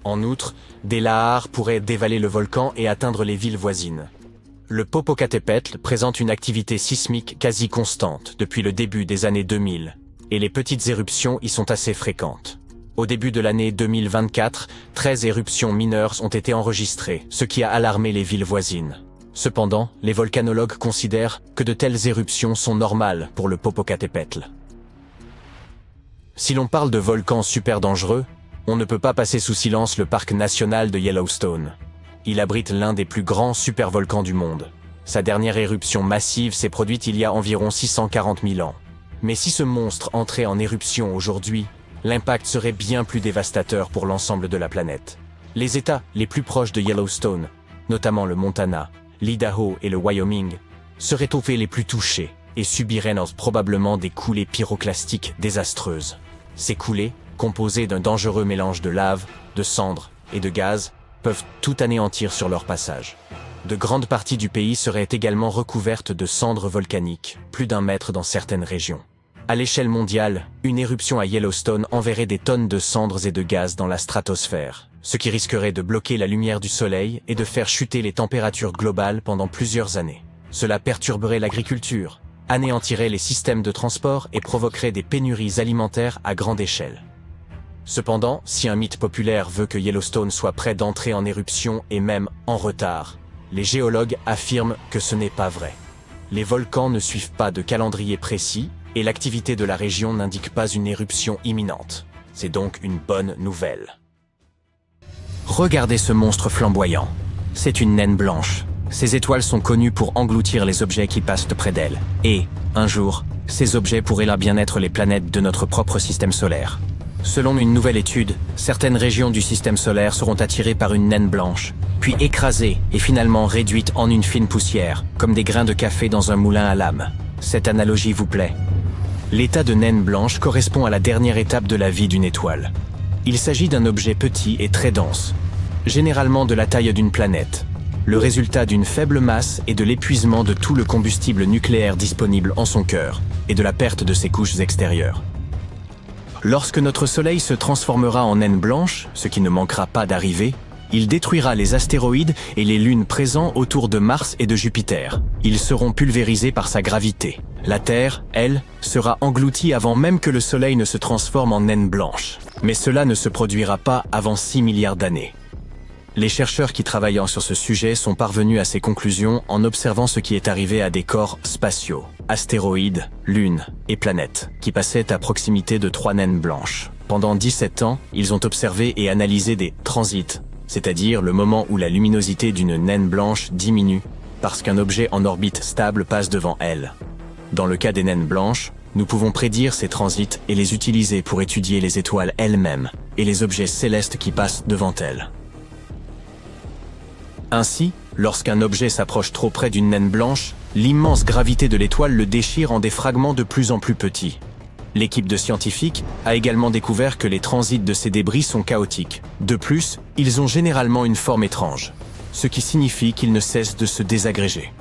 Speaker 1: En outre, des lahares pourraient dévaler le volcan et atteindre les villes voisines. Le Popocatépetl présente une activité sismique quasi constante depuis le début des années 2000, et les petites éruptions y sont assez fréquentes. Au début de l'année 2024, 13 éruptions mineures ont été enregistrées, ce qui a alarmé les villes voisines. Cependant, les volcanologues considèrent que de telles éruptions sont normales pour le Popocatépetl. Si l'on parle de volcans super dangereux, on ne peut pas passer sous silence le parc national de Yellowstone. Il abrite l'un des plus grands supervolcans du monde. Sa dernière éruption massive s'est produite il y a environ 640 000 ans. Mais si ce monstre entrait en éruption aujourd'hui, l'impact serait bien plus dévastateur pour l'ensemble de la planète. Les États les plus proches de Yellowstone, notamment le Montana, l'Idaho et le Wyoming, seraient au fait les plus touchés et subiraient probablement des coulées pyroclastiques désastreuses. Ces coulées, composées d'un dangereux mélange de lave, de cendres et de gaz, peuvent tout anéantir sur leur passage. De grandes parties du pays seraient également recouvertes de cendres volcaniques, plus d'1 mètre dans certaines régions. À l'échelle mondiale, une éruption à Yellowstone enverrait des tonnes de cendres et de gaz dans la stratosphère, ce qui risquerait de bloquer la lumière du soleil et de faire chuter les températures globales pendant plusieurs années. Cela perturberait l'agriculture, anéantirait les systèmes de transport et provoquerait des pénuries alimentaires à grande échelle. Cependant, si un mythe populaire veut que Yellowstone soit prêt d'entrer en éruption et même en retard, les géologues affirment que ce n'est pas vrai. Les volcans ne suivent pas de calendrier précis et l'activité de la région n'indique pas une éruption imminente. C'est donc une bonne nouvelle. Regardez ce monstre flamboyant. C'est une naine blanche. Ces étoiles sont connues pour engloutir les objets qui passent près d'elles. Et, un jour, ces objets pourraient là bien être les planètes de notre propre système solaire. Selon une nouvelle étude, certaines régions du système solaire seront attirées par une naine blanche, puis écrasées et finalement réduites en une fine poussière, comme des grains de café dans un moulin à lame. Cette analogie vous plaît? L'état de naine blanche correspond à la dernière étape de la vie d'une étoile. Il s'agit d'un objet petit et très dense, généralement de la taille d'une planète, le résultat d'une faible masse et de l'épuisement de tout le combustible nucléaire disponible en son cœur, et de la perte de ses couches extérieures. Lorsque notre Soleil se transformera en naine blanche, ce qui ne manquera pas d'arriver, il détruira les astéroïdes et les lunes présents autour de Mars et de Jupiter. Ils seront pulvérisés par sa gravité. La Terre, elle, sera engloutie avant même que le Soleil ne se transforme en naine blanche. Mais cela ne se produira pas avant 6 milliards d'années. Les chercheurs qui travaillent sur ce sujet sont parvenus à ces conclusions en observant ce qui est arrivé à des corps spatiaux, astéroïdes, lunes et planètes, qui passaient à proximité de 3 naines blanches. Pendant 17 ans, ils ont observé et analysé des transits, c'est-à-dire le moment où la luminosité d'une naine blanche diminue parce qu'un objet en orbite stable passe devant elle. Dans le cas des naines blanches, nous pouvons prédire ces transits et les utiliser pour étudier les étoiles elles-mêmes et les objets célestes qui passent devant elles. Ainsi, lorsqu'un objet s'approche trop près d'une naine blanche, l'immense gravité de l'étoile le déchire en des fragments de plus en plus petits. L'équipe de scientifiques a également découvert que les transits de ces débris sont chaotiques. De plus, ils ont généralement une forme étrange, ce qui signifie qu'ils ne cessent de se désagréger.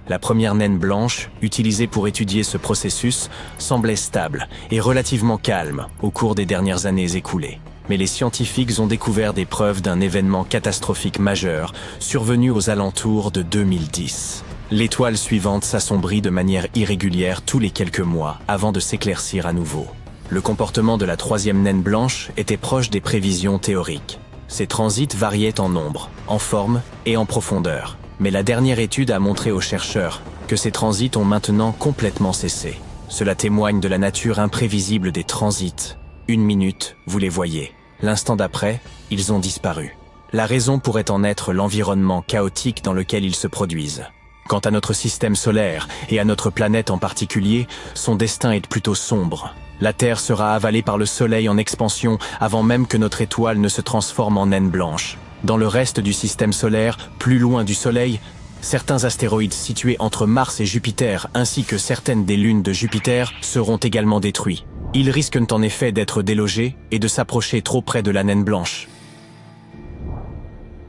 Speaker 1: La première naine blanche, utilisée pour étudier ce processus, semblait stable et relativement calme au cours des dernières années écoulées. Mais les scientifiques ont découvert des preuves d'un événement catastrophique majeur survenu aux alentours de 2010. L'étoile suivante s'assombrit de manière irrégulière tous les quelques mois avant de s'éclaircir à nouveau. Le comportement de la troisième naine blanche était proche des prévisions théoriques. Ses transits variaient en nombre, en forme et en profondeur. Mais la dernière étude a montré aux chercheurs que ces transits ont maintenant complètement cessé. Cela témoigne de la nature imprévisible des transits. Une minute, vous les voyez. L'instant d'après, ils ont disparu. La raison pourrait en être l'environnement chaotique dans lequel ils se produisent. Quant à notre système solaire, et à notre planète en particulier, son destin est plutôt sombre. La Terre sera avalée par le Soleil en expansion avant même que notre étoile ne se transforme en naine blanche. Dans le reste du système solaire, plus loin du Soleil, certains astéroïdes situés entre Mars et Jupiter ainsi que certaines des lunes de Jupiter seront également détruits. Ils risquent en effet d'être délogés et de s'approcher trop près de la naine blanche.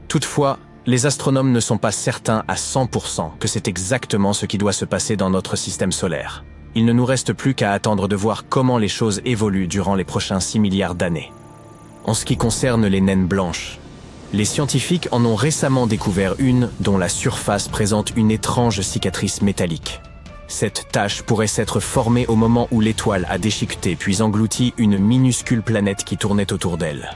Speaker 1: Toutefois, les astronomes ne sont pas certains à 100% que c'est exactement ce qui doit se passer dans notre système solaire. Il ne nous reste plus qu'à attendre de voir comment les choses évoluent durant les prochains 6 milliards d'années. En ce qui concerne les naines blanches, les scientifiques en ont récemment découvert une dont la surface présente une étrange cicatrice métallique. Cette tache pourrait s'être formée au moment où l'étoile a déchiqueté puis englouti une minuscule planète qui tournait autour d'elle.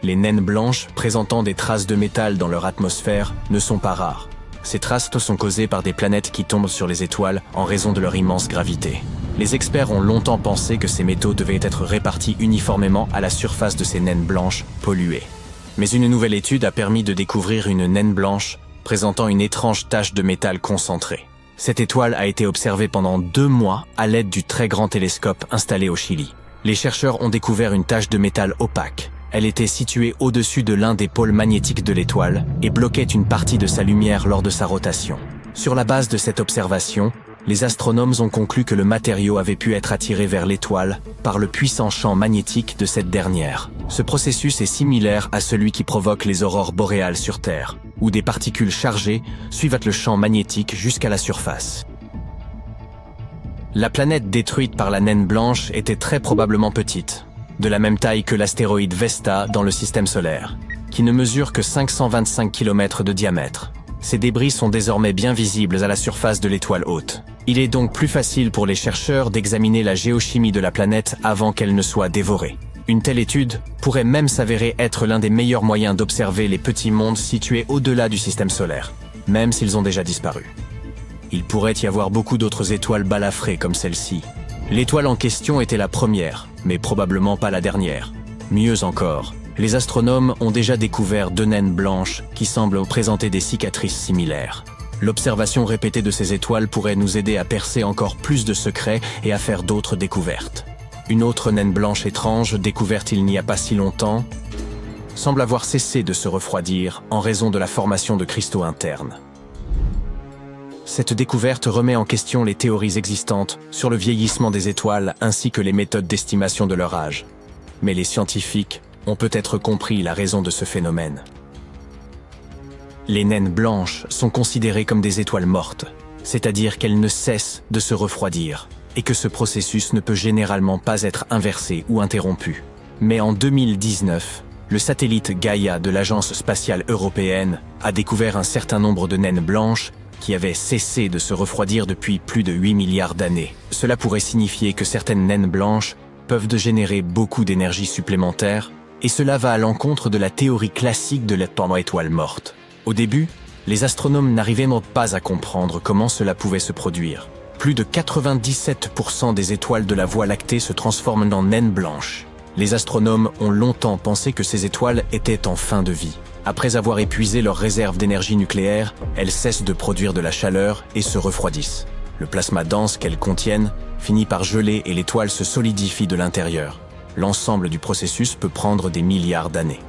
Speaker 1: Les naines blanches, présentant des traces de métal dans leur atmosphère, ne sont pas rares. Ces traces sont causées par des planètes qui tombent sur les étoiles en raison de leur immense gravité. Les experts ont longtemps pensé que ces métaux devaient être répartis uniformément à la surface de ces naines blanches polluées. Mais une nouvelle étude a permis de découvrir une naine blanche présentant une étrange tache de métal concentrée. Cette étoile a été observée pendant 2 mois à l'aide du très grand télescope installé au Chili. Les chercheurs ont découvert une tache de métal opaque. Elle était située au-dessus de l'un des pôles magnétiques de l'étoile et bloquait une partie de sa lumière lors de sa rotation. Sur la base de cette observation, les astronomes ont conclu que le matériau avait pu être attiré vers l'étoile par le puissant champ magnétique de cette dernière. Ce processus est similaire à celui qui provoque les aurores boréales sur Terre, où des particules chargées suivent le champ magnétique jusqu'à la surface. La planète détruite par la naine blanche était très probablement petite, de la même taille que l'astéroïde Vesta dans le système solaire, qui ne mesure que 525 km de diamètre. Ces débris sont désormais bien visibles à la surface de l'étoile haute. Il est donc plus facile pour les chercheurs d'examiner la géochimie de la planète avant qu'elle ne soit dévorée. Une telle étude pourrait même s'avérer être l'un des meilleurs moyens d'observer les petits mondes situés au-delà du système solaire, même s'ils ont déjà disparu. Il pourrait y avoir beaucoup d'autres étoiles balafrées comme celle-ci. L'étoile en question était la première, mais probablement pas la dernière. Mieux encore, les astronomes ont déjà découvert 2 naines blanches qui semblent présenter des cicatrices similaires. L'observation répétée de ces étoiles pourrait nous aider à percer encore plus de secrets et à faire d'autres découvertes. Une autre naine blanche étrange, découverte il n'y a pas si longtemps, semble avoir cessé de se refroidir en raison de la formation de cristaux internes. Cette découverte remet en question les théories existantes sur le vieillissement des étoiles ainsi que les méthodes d'estimation de leur âge. Mais les scientifiques ont peut-être compris la raison de ce phénomène. Les naines blanches sont considérées comme des étoiles mortes, c'est-à-dire qu'elles ne cessent de se refroidir, et que ce processus ne peut généralement pas être inversé ou interrompu. Mais en 2019, le satellite Gaia de l'Agence spatiale européenne a découvert un certain nombre de naines blanches qui avaient cessé de se refroidir depuis plus de 8 milliards d'années. Cela pourrait signifier que certaines naines blanches peuvent générer beaucoup d'énergie supplémentaire, et cela va à l'encontre de la théorie classique de l'étoile morte. Au début, les astronomes n'arrivaient pas à comprendre comment cela pouvait se produire. Plus de 97% des étoiles de la Voie lactée se transforment en naines blanches. Les astronomes ont longtemps pensé que ces étoiles étaient en fin de vie. Après avoir épuisé leurs réserves d'énergie nucléaire, elles cessent de produire de la chaleur et se refroidissent. Le plasma dense qu'elles contiennent finit par geler et l'étoile se solidifie de l'intérieur. L'ensemble du processus peut prendre des milliards d'années.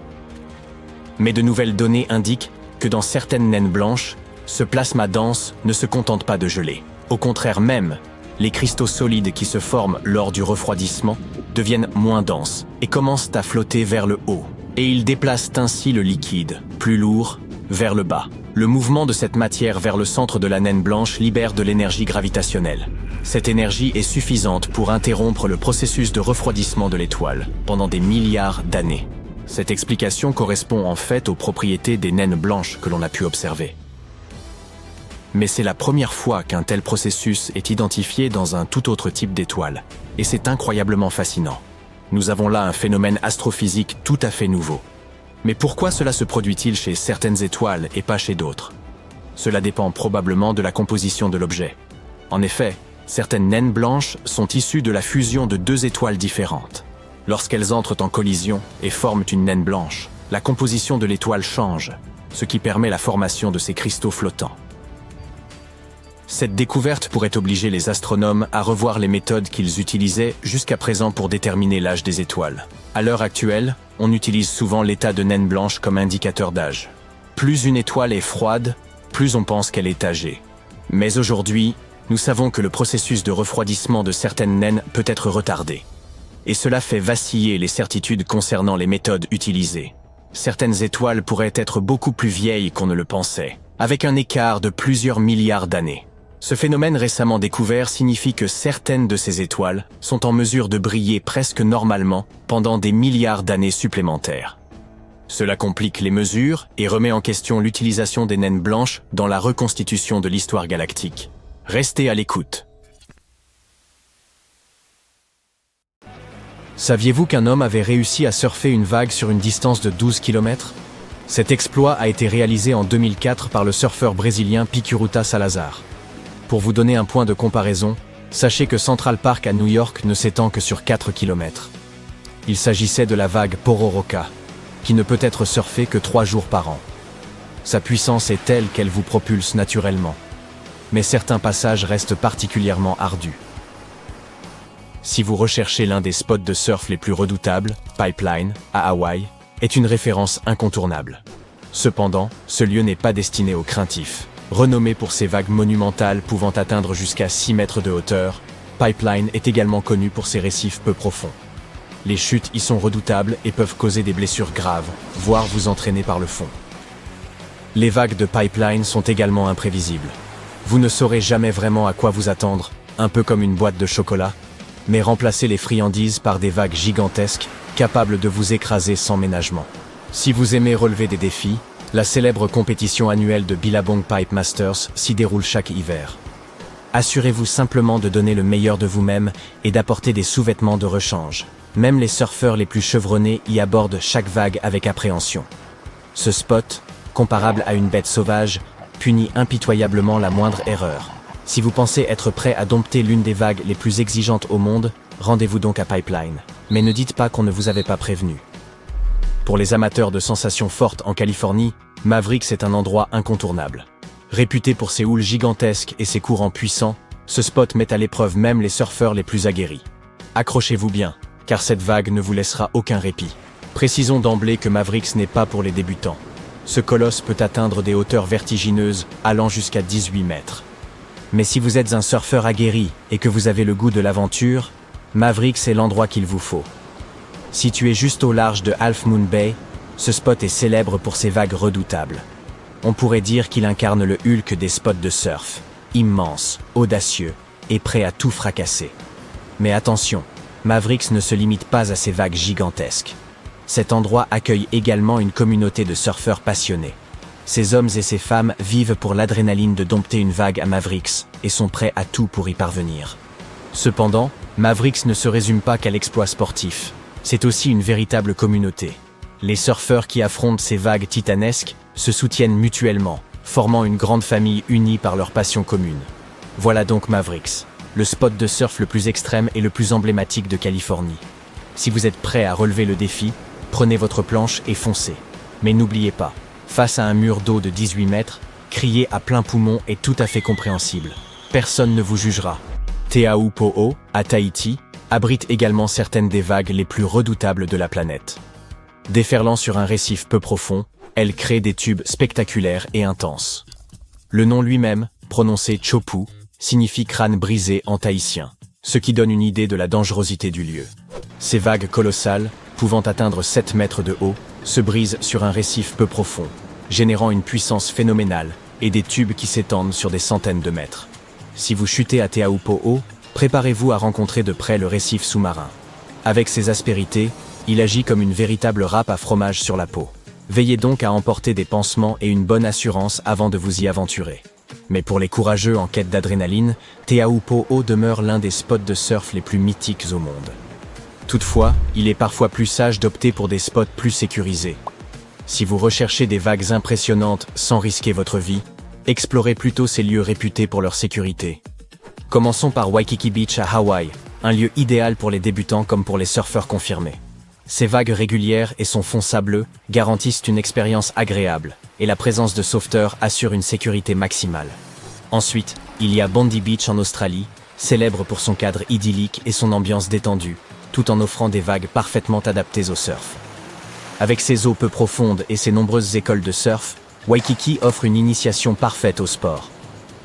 Speaker 1: Mais de nouvelles données indiquent que dans certaines naines blanches, ce plasma dense ne se contente pas de geler. Au contraire même, les cristaux solides qui se forment lors du refroidissement deviennent moins denses et commencent à flotter vers le haut. Et ils déplacent ainsi le liquide, plus lourd, vers le bas. Le mouvement de cette matière vers le centre de la naine blanche libère de l'énergie gravitationnelle. Cette énergie est suffisante pour interrompre le processus de refroidissement de l'étoile pendant des milliards d'années. Cette explication correspond en fait aux propriétés des naines blanches que l'on a pu observer. Mais c'est la première fois qu'un tel processus est identifié dans un tout autre type d'étoile, et c'est incroyablement fascinant. Nous avons là un phénomène astrophysique tout à fait nouveau. Mais pourquoi cela se produit-il chez certaines étoiles et pas chez d'autres? Cela dépend probablement de la composition de l'objet. En effet, certaines naines blanches sont issues de la fusion de deux étoiles différentes. Lorsqu'elles entrent en collision et forment une naine blanche, la composition de l'étoile change, ce qui permet la formation de ces cristaux flottants. Cette découverte pourrait obliger les astronomes à revoir les méthodes qu'ils utilisaient jusqu'à présent pour déterminer l'âge des étoiles. À l'heure actuelle, on utilise souvent l'état de naine blanche comme indicateur d'âge. Plus une étoile est froide, plus on pense qu'elle est âgée. Mais aujourd'hui, nous savons que le processus de refroidissement de certaines naines peut être retardé. Et cela fait vaciller les certitudes concernant les méthodes utilisées. Certaines étoiles pourraient être beaucoup plus vieilles qu'on ne le pensait, avec un écart de plusieurs milliards d'années. Ce phénomène récemment découvert signifie que certaines de ces étoiles sont en mesure de briller presque normalement pendant des milliards d'années supplémentaires. Cela complique les mesures et remet en question l'utilisation des naines blanches dans la reconstitution de l'histoire galactique. Restez à l'écoute. Saviez-vous qu'un homme avait réussi à surfer une vague sur une distance de 12 km? Cet exploit a été réalisé en 2004 par le surfeur brésilien Picurita Salazar. Pour vous donner un point de comparaison, sachez que Central Park à New York ne s'étend que sur 4 km. Il s'agissait de la vague Pororoca, qui ne peut être surfée que 3 jours par an. Sa puissance est telle qu'elle vous propulse naturellement. Mais certains passages restent particulièrement ardus. Si vous recherchez l'un des spots de surf les plus redoutables, Pipeline, à Hawaï, est une référence incontournable. Cependant, ce lieu n'est pas destiné aux craintifs. Renommé pour ses vagues monumentales pouvant atteindre jusqu'à 6 mètres de hauteur, Pipeline est également connu pour ses récifs peu profonds. Les chutes y sont redoutables et peuvent causer des blessures graves, voire vous entraîner par le fond. Les vagues de Pipeline sont également imprévisibles. Vous ne saurez jamais vraiment à quoi vous attendre, un peu comme une boîte de chocolat, mais remplacez les friandises par des vagues gigantesques, capables de vous écraser sans ménagement. Si vous aimez relever des défis, la célèbre compétition annuelle de Billabong Pipe Masters s'y déroule chaque hiver. Assurez-vous simplement de donner le meilleur de vous-même et d'apporter des sous-vêtements de rechange. Même les surfeurs les plus chevronnés y abordent chaque vague avec appréhension. Ce spot, comparable à une bête sauvage, punit impitoyablement la moindre erreur. Si vous pensez être prêt à dompter l'une des vagues les plus exigeantes au monde, rendez-vous donc à Pipeline. Mais ne dites pas qu'on ne vous avait pas prévenu. Pour les amateurs de sensations fortes en Californie, Mavericks est un endroit incontournable. Réputé pour ses houles gigantesques et ses courants puissants, ce spot met à l'épreuve même les surfeurs les plus aguerris. Accrochez-vous bien, car cette vague ne vous laissera aucun répit. Précisons d'emblée que Mavericks n'est pas pour les débutants. Ce colosse peut atteindre des hauteurs vertigineuses allant jusqu'à 18 mètres. Mais si vous êtes un surfeur aguerri et que vous avez le goût de l'aventure, Mavericks est l'endroit qu'il vous faut. Situé juste au large de Half Moon Bay, ce spot est célèbre pour ses vagues redoutables. On pourrait dire qu'il incarne le Hulk des spots de surf, immense, audacieux et prêt à tout fracasser. Mais attention, Mavericks ne se limite pas à ces vagues gigantesques. Cet endroit accueille également une communauté de surfeurs passionnés. Ces hommes et ces femmes vivent pour l'adrénaline de dompter une vague à Mavericks et sont prêts à tout pour y parvenir. Cependant, Mavericks ne se résume pas qu'à l'exploit sportif. C'est aussi une véritable communauté. Les surfeurs qui affrontent ces vagues titanesques se soutiennent mutuellement, formant une grande famille unie par leur passion commune. Voilà donc Mavericks, le spot de surf le plus extrême et le plus emblématique de Californie. Si vous êtes prêt à relever le défi, prenez votre planche et foncez. Mais n'oubliez pas, face à un mur d'eau de 18 mètres, crier à plein poumon est tout à fait compréhensible. Personne ne vous jugera. Teahupo'o, à Tahiti, abrite également certaines des vagues les plus redoutables de la planète. Déferlant sur un récif peu profond, elle crée des tubes spectaculaires et intenses. Le nom lui-même, prononcé Chopu, signifie crâne brisé en tahitien, ce qui donne une idée de la dangerosité du lieu. Ces vagues colossales, pouvant atteindre 7 mètres de haut, se brisent sur un récif peu profond. générant une puissance phénoménale et des tubes qui s'étendent sur des centaines de mètres. Si vous chutez à Teahupo'o, préparez-vous à rencontrer de près le récif sous-marin. Avec ses aspérités, il agit comme une véritable râpe à fromage sur la peau. Veillez donc à emporter des pansements et une bonne assurance avant de vous y aventurer. Mais pour les courageux en quête d'adrénaline, Teahupo'o demeure l'un des spots de surf les plus mythiques au monde. Toutefois, il est parfois plus sage d'opter pour des spots plus sécurisés. Si vous recherchez des vagues impressionnantes sans risquer votre vie, explorez plutôt ces lieux réputés pour leur sécurité. Commençons par Waikiki Beach à Hawaï, un lieu idéal pour les débutants comme pour les surfeurs confirmés. Ses vagues régulières et son fond sableux garantissent une expérience agréable, et la présence de sauveteurs assure une sécurité maximale. Ensuite, il y a Bondi Beach en Australie, célèbre pour son cadre idyllique et son ambiance détendue, tout en offrant des vagues parfaitement adaptées au surf. Avec ses eaux peu profondes et ses nombreuses écoles de surf, Waikiki offre une initiation parfaite au sport.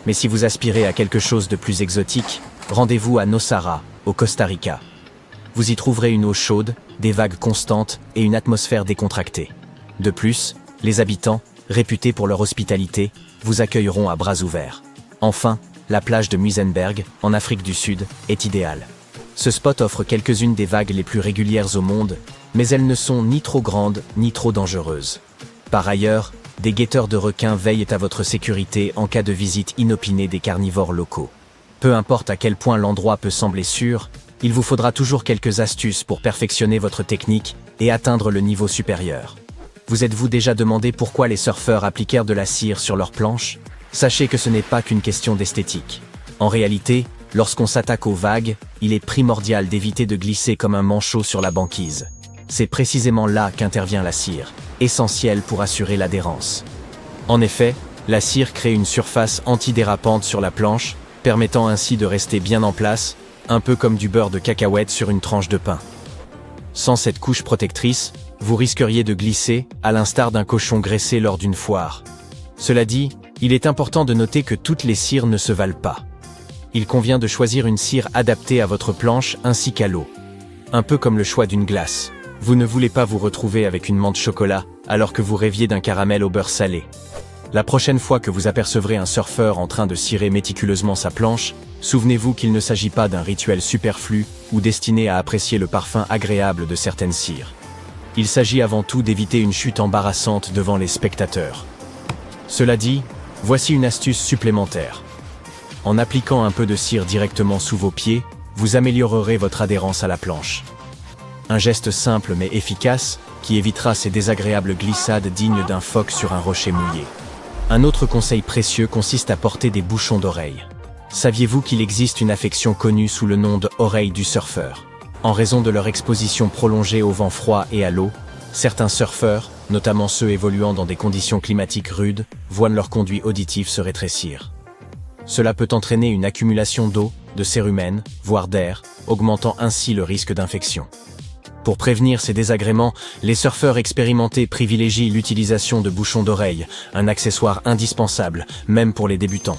Speaker 1: Mais si vous aspirez à quelque chose de plus exotique, rendez-vous à Nosara, au Costa Rica. Vous y trouverez une eau chaude, des vagues constantes et une atmosphère décontractée. De plus, les habitants, réputés pour leur hospitalité, vous accueilleront à bras ouverts. Enfin, la plage de Muizenberg, en Afrique du Sud, est idéale. Ce spot offre quelques-unes des vagues les plus régulières au monde, mais elles ne sont ni trop grandes ni trop dangereuses. Par ailleurs, des guetteurs de requins veillent à votre sécurité en cas de visite inopinée des carnivores locaux. Peu importe à quel point l'endroit peut sembler sûr, il vous faudra toujours quelques astuces pour perfectionner votre technique et atteindre le niveau supérieur. Vous êtes-vous déjà demandé pourquoi les surfeurs appliquèrent de la cire sur leurs planches? Sachez que ce n'est pas qu'une question d'esthétique. En réalité, lorsqu'on s'attaque aux vagues, il est primordial d'éviter de glisser comme un manchot sur la banquise. C'est précisément là qu'intervient la cire, essentielle pour assurer l'adhérence. En effet, la cire crée une surface antidérapante sur la planche, permettant ainsi de rester bien en place, un peu comme du beurre de cacahuète sur une tranche de pain. Sans cette couche protectrice, vous risqueriez de glisser, à l'instar d'un cochon graissé lors d'une foire. Cela dit, il est important de noter que toutes les cires ne se valent pas. Il convient de choisir une cire adaptée à votre planche ainsi qu'à l'eau. Un peu comme le choix d'une glace. Vous ne voulez pas vous retrouver avec une menthe chocolat, alors que vous rêviez d'un caramel au beurre salé. La prochaine fois que vous apercevrez un surfeur en train de cirer méticuleusement sa planche, souvenez-vous qu'il ne s'agit pas d'un rituel superflu ou destiné à apprécier le parfum agréable de certaines cires. Il s'agit avant tout d'éviter une chute embarrassante devant les spectateurs. Cela dit, voici une astuce supplémentaire. En appliquant un peu de cire directement sous vos pieds, vous améliorerez votre adhérence à la planche. Un geste simple mais efficace qui évitera ces désagréables glissades dignes d'un phoque sur un rocher mouillé. Un autre conseil précieux consiste à porter des bouchons d'oreille. Saviez-vous qu'il existe une affection connue sous le nom de « oreille du surfeur » ? En raison de leur exposition prolongée au vent froid et à l'eau, certains surfeurs, notamment ceux évoluant dans des conditions climatiques rudes, voient leur conduit auditif se rétrécir. Cela peut entraîner une accumulation d'eau, de cérumen, voire d'air, augmentant ainsi le risque d'infection. Pour prévenir ces désagréments, les surfeurs expérimentés privilégient l'utilisation de bouchons d'oreille, un accessoire indispensable, même pour les débutants.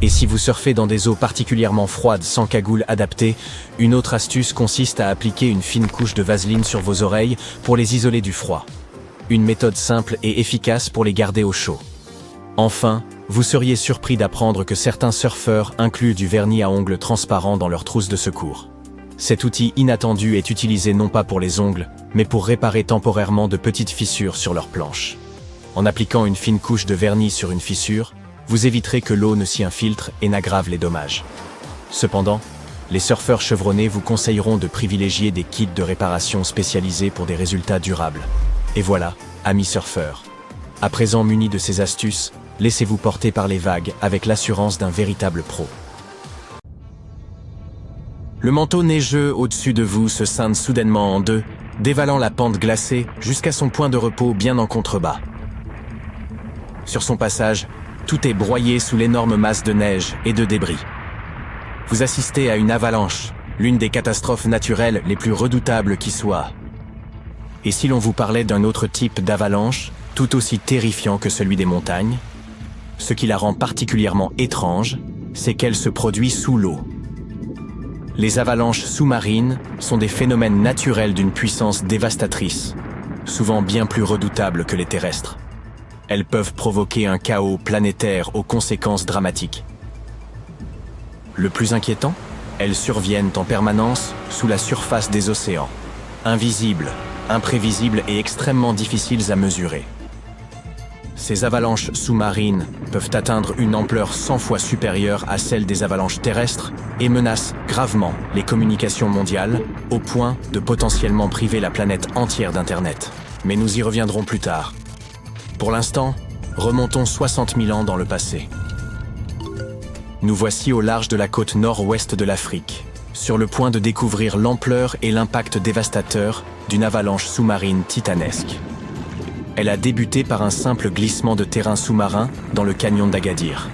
Speaker 1: Et si vous surfez dans des eaux particulièrement froides sans cagoule adaptée, une autre astuce consiste à appliquer une fine couche de vaseline sur vos oreilles pour les isoler du froid. Une méthode simple et efficace pour les garder au chaud. Enfin, vous seriez surpris d'apprendre que certains surfeurs incluent du vernis à ongles transparent dans leur trousse de secours. Cet outil inattendu est utilisé non pas pour les ongles, mais pour réparer temporairement de petites fissures sur leur planche. En appliquant une fine couche de vernis sur une fissure, vous éviterez que l'eau ne s'y infiltre et n'aggrave les dommages. Cependant, les surfeurs chevronnés vous conseilleront de privilégier des kits de réparation spécialisés pour des résultats durables. Et voilà, amis surfeurs. À présent munis de ces astuces, laissez-vous porter par les vagues avec l'assurance d'un véritable pro. Le manteau neigeux au-dessus de vous se scinde soudainement en deux, dévalant la pente glacée jusqu'à son point de repos bien en contrebas. Sur son passage, tout est broyé sous l'énorme masse de neige et de débris. Vous assistez à une avalanche, l'une des catastrophes naturelles les plus redoutables qui soient. Et si l'on vous parlait d'un autre type d'avalanche, tout aussi terrifiant que celui des montagnes? Ce qui la rend particulièrement étrange, c'est qu'elle se produit sous l'eau. Les avalanches sous-marines sont des phénomènes naturels d'une puissance dévastatrice, souvent bien plus redoutables que les terrestres. Elles peuvent provoquer un chaos planétaire aux conséquences dramatiques. Le plus inquiétant, elles surviennent en permanence sous la surface des océans. Invisibles, imprévisibles et extrêmement difficiles à mesurer. Ces avalanches sous-marines peuvent atteindre une ampleur 100 fois supérieure à celle des avalanches terrestres et menacent gravement les communications mondiales au point de potentiellement priver la planète entière d'Internet. Mais nous y reviendrons plus tard. Pour l'instant, remontons 60 000 ans dans le passé. Nous voici au large de la côte nord-ouest de l'Afrique, sur le point de découvrir l'ampleur et l'impact dévastateur d'une avalanche sous-marine titanesque. Elle a débuté par un simple glissement de terrain sous-marin dans le canyon d'Agadir.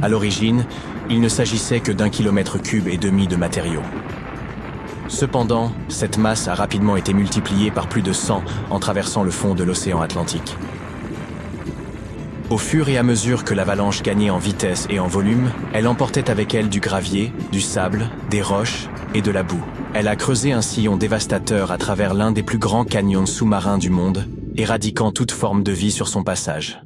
Speaker 1: À l'origine, il ne s'agissait que d'1,5 km de matériaux. Cependant, cette masse a rapidement été multipliée par plus de 100 en traversant le fond de l'océan Atlantique. Au fur et à mesure que l'avalanche gagnait en vitesse et en volume, elle emportait avec elle du gravier, du sable, des roches et de la boue. Elle a creusé un sillon dévastateur à travers l'un des plus grands canyons sous-marins du monde, éradiquant toute forme de vie sur son passage.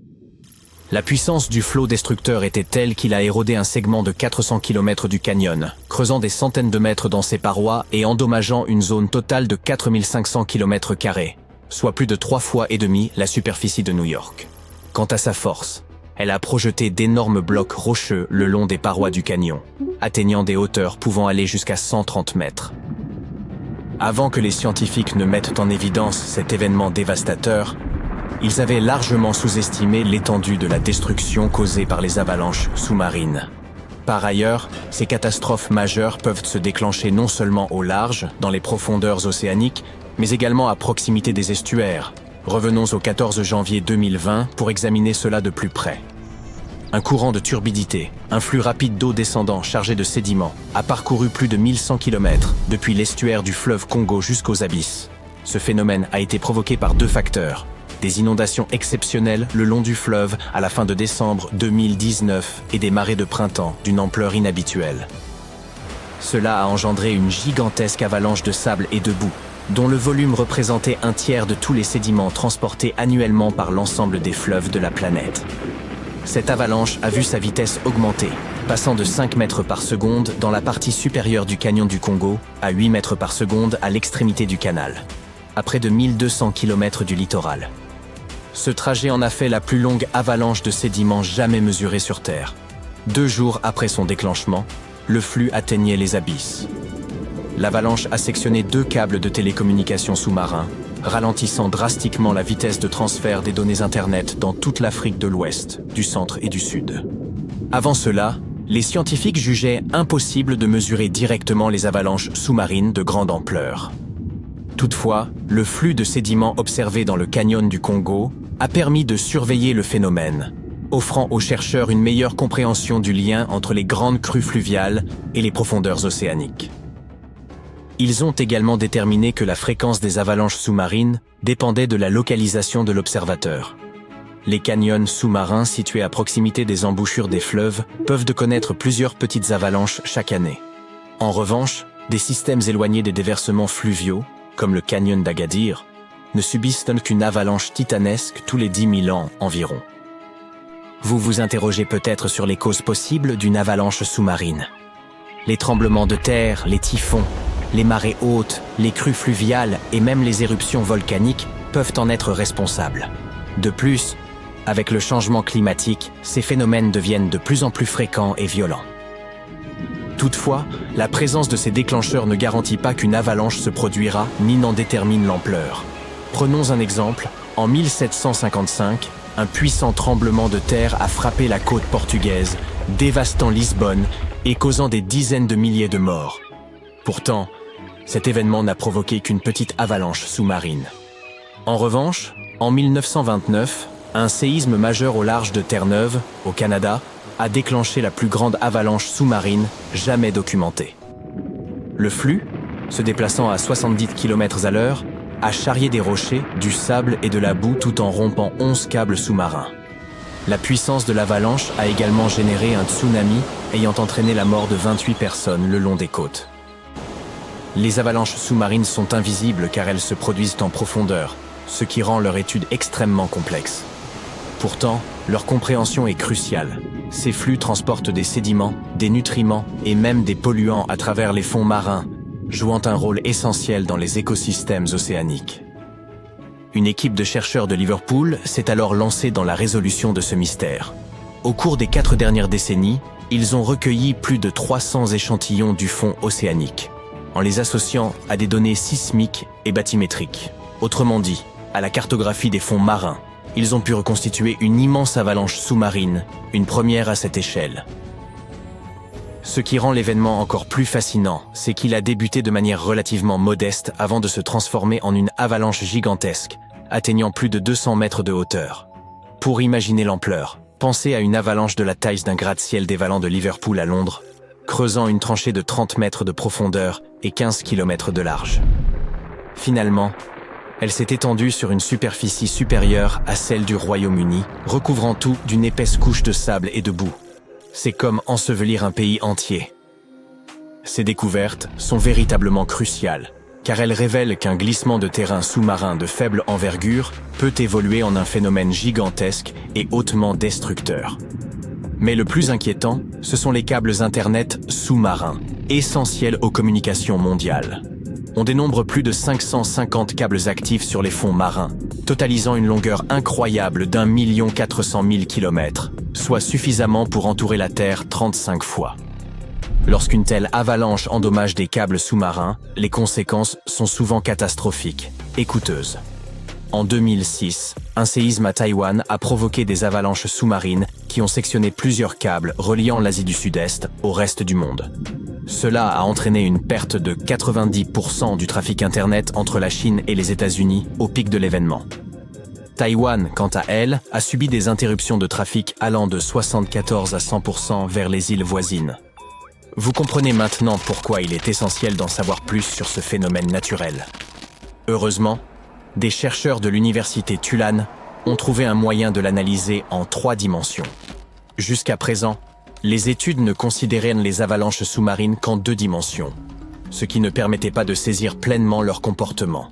Speaker 1: La puissance du flot destructeur était telle qu'il a érodé un segment de 400 km du canyon, creusant des centaines de mètres dans ses parois et endommageant une zone totale de 4500 km², soit plus de 3 fois et demi la superficie de New York. Quant à sa force, elle a projeté d'énormes blocs rocheux le long des parois du canyon, atteignant des hauteurs pouvant aller jusqu'à 130 mètres. Avant que les scientifiques ne mettent en évidence cet événement dévastateur, ils avaient largement sous-estimé l'étendue de la destruction causée par les avalanches sous-marines. Par ailleurs, ces catastrophes majeures peuvent se déclencher non seulement au large, dans les profondeurs océaniques, mais également à proximité des estuaires. Revenons au 14 janvier 2020 pour examiner cela de plus près. Un courant de turbidité, un flux rapide d'eau descendant chargé de sédiments, a parcouru plus de 1100 km depuis l'estuaire du fleuve Congo jusqu'aux abysses. Ce phénomène a été provoqué par 2 facteurs. Des inondations exceptionnelles le long du fleuve à la fin de décembre 2019 et des marées de printemps d'une ampleur inhabituelle. Cela a engendré une gigantesque avalanche de sable et de boue, dont le volume représentait un tiers de tous les sédiments transportés annuellement par l'ensemble des fleuves de la planète. Cette avalanche a vu sa vitesse augmenter, passant de 5 mètres par seconde dans la partie supérieure du canyon du Congo à 8 mètres par seconde à l'extrémité du canal, à près de 1200 km du littoral. Ce trajet en a fait la plus longue avalanche de sédiments jamais mesurée sur Terre. 2 jours après son déclenchement, le flux atteignait les abysses. L'avalanche a sectionné 2 câbles de télécommunications sous-marins, ralentissant drastiquement la vitesse de transfert des données Internet dans toute l'Afrique de l'Ouest, du Centre et du Sud. Avant cela, les scientifiques jugeaient impossible de mesurer directement les avalanches sous-marines de grande ampleur. Toutefois, le flux de sédiments observé dans le canyon du Congo a permis de surveiller le phénomène, offrant aux chercheurs une meilleure compréhension du lien entre les grandes crues fluviales et les profondeurs océaniques. Ils ont également déterminé que la fréquence des avalanches sous-marines dépendait de la localisation de l'observateur. Les canyons sous-marins situés à proximité des embouchures des fleuves peuvent connaître plusieurs petites avalanches chaque année. En revanche, des systèmes éloignés des déversements fluviaux, comme le canyon d'Agadir, ne subissent qu'une avalanche titanesque tous les 10 000 ans environ. Vous vous interrogez peut-être sur les causes possibles d'une avalanche sous-marine. Les tremblements de terre, les typhons, les marées hautes, les crues fluviales et même les éruptions volcaniques peuvent en être responsables. De plus, avec le changement climatique, ces phénomènes deviennent de plus en plus fréquents et violents. Toutefois, la présence de ces déclencheurs ne garantit pas qu'une avalanche se produira ni n'en détermine l'ampleur. Prenons un exemple. En 1755, un puissant tremblement de terre a frappé la côte portugaise, dévastant Lisbonne et causant des dizaines de milliers de morts. Pourtant, cet événement n'a provoqué qu'une petite avalanche sous-marine. En revanche, en 1929, un séisme majeur au large de Terre-Neuve, au Canada, a déclenché la plus grande avalanche sous-marine jamais documentée. Le flux, se déplaçant à 70 km/h, a charrié des rochers, du sable et de la boue tout en rompant 11 câbles sous-marins. La puissance de l'avalanche a également généré un tsunami ayant entraîné la mort de 28 personnes le long des côtes. Les avalanches sous-marines sont invisibles car elles se produisent en profondeur, ce qui rend leur étude extrêmement complexe. Pourtant, leur compréhension est cruciale. Ces flux transportent des sédiments, des nutriments et même des polluants à travers les fonds marins, jouant un rôle essentiel dans les écosystèmes océaniques. Une équipe de chercheurs de Liverpool s'est alors lancée dans la résolution de ce mystère. Au cours des 4 dernières décennies, ils ont recueilli plus de 300 échantillons du fond océanique, en les associant à des données sismiques et bathymétriques. Autrement dit, à la cartographie des fonds marins. Ils ont pu reconstituer une immense avalanche sous-marine, une première à cette échelle. Ce qui rend l'événement encore plus fascinant, c'est qu'il a débuté de manière relativement modeste avant de se transformer en une avalanche gigantesque, atteignant plus de 200 mètres de hauteur. Pour imaginer l'ampleur, pensez à une avalanche de la taille d'un gratte-ciel dévalant de Liverpool à Londres, creusant une tranchée de 30 mètres de profondeur et 15 km de large. Finalement, elle s'est étendue sur une superficie supérieure à celle du Royaume-Uni, recouvrant tout d'une épaisse couche de sable et de boue. C'est comme ensevelir un pays entier. Ces découvertes sont véritablement cruciales, car elles révèlent qu'un glissement de terrain sous-marin de faible envergure peut évoluer en un phénomène gigantesque et hautement destructeur. Mais le plus inquiétant, ce sont les câbles Internet sous-marins, essentiels aux communications mondiales. On dénombre plus de 550 câbles actifs sur les fonds marins, totalisant une longueur incroyable d'1 400 000 km, soit suffisamment pour entourer la Terre 35 fois. Lorsqu'une telle avalanche endommage des câbles sous-marins, les conséquences sont souvent catastrophiques et coûteuses. En 2006, un séisme à Taïwan a provoqué des avalanches sous-marines qui ont sectionné plusieurs câbles reliant l'Asie du Sud-Est au reste du monde. Cela a entraîné une perte de 90% du trafic Internet entre la Chine et les États-Unis au pic de l'événement. Taïwan, quant à elle, a subi des interruptions de trafic allant de 74 à 100% vers les îles voisines. Vous comprenez maintenant pourquoi il est essentiel d'en savoir plus sur ce phénomène naturel. Heureusement, des chercheurs de l'université Tulane ont trouvé un moyen de l'analyser en 3 dimensions. Jusqu'à présent, les études ne considéraient les avalanches sous-marines qu'en 2 dimensions, ce qui ne permettait pas de saisir pleinement leur comportement.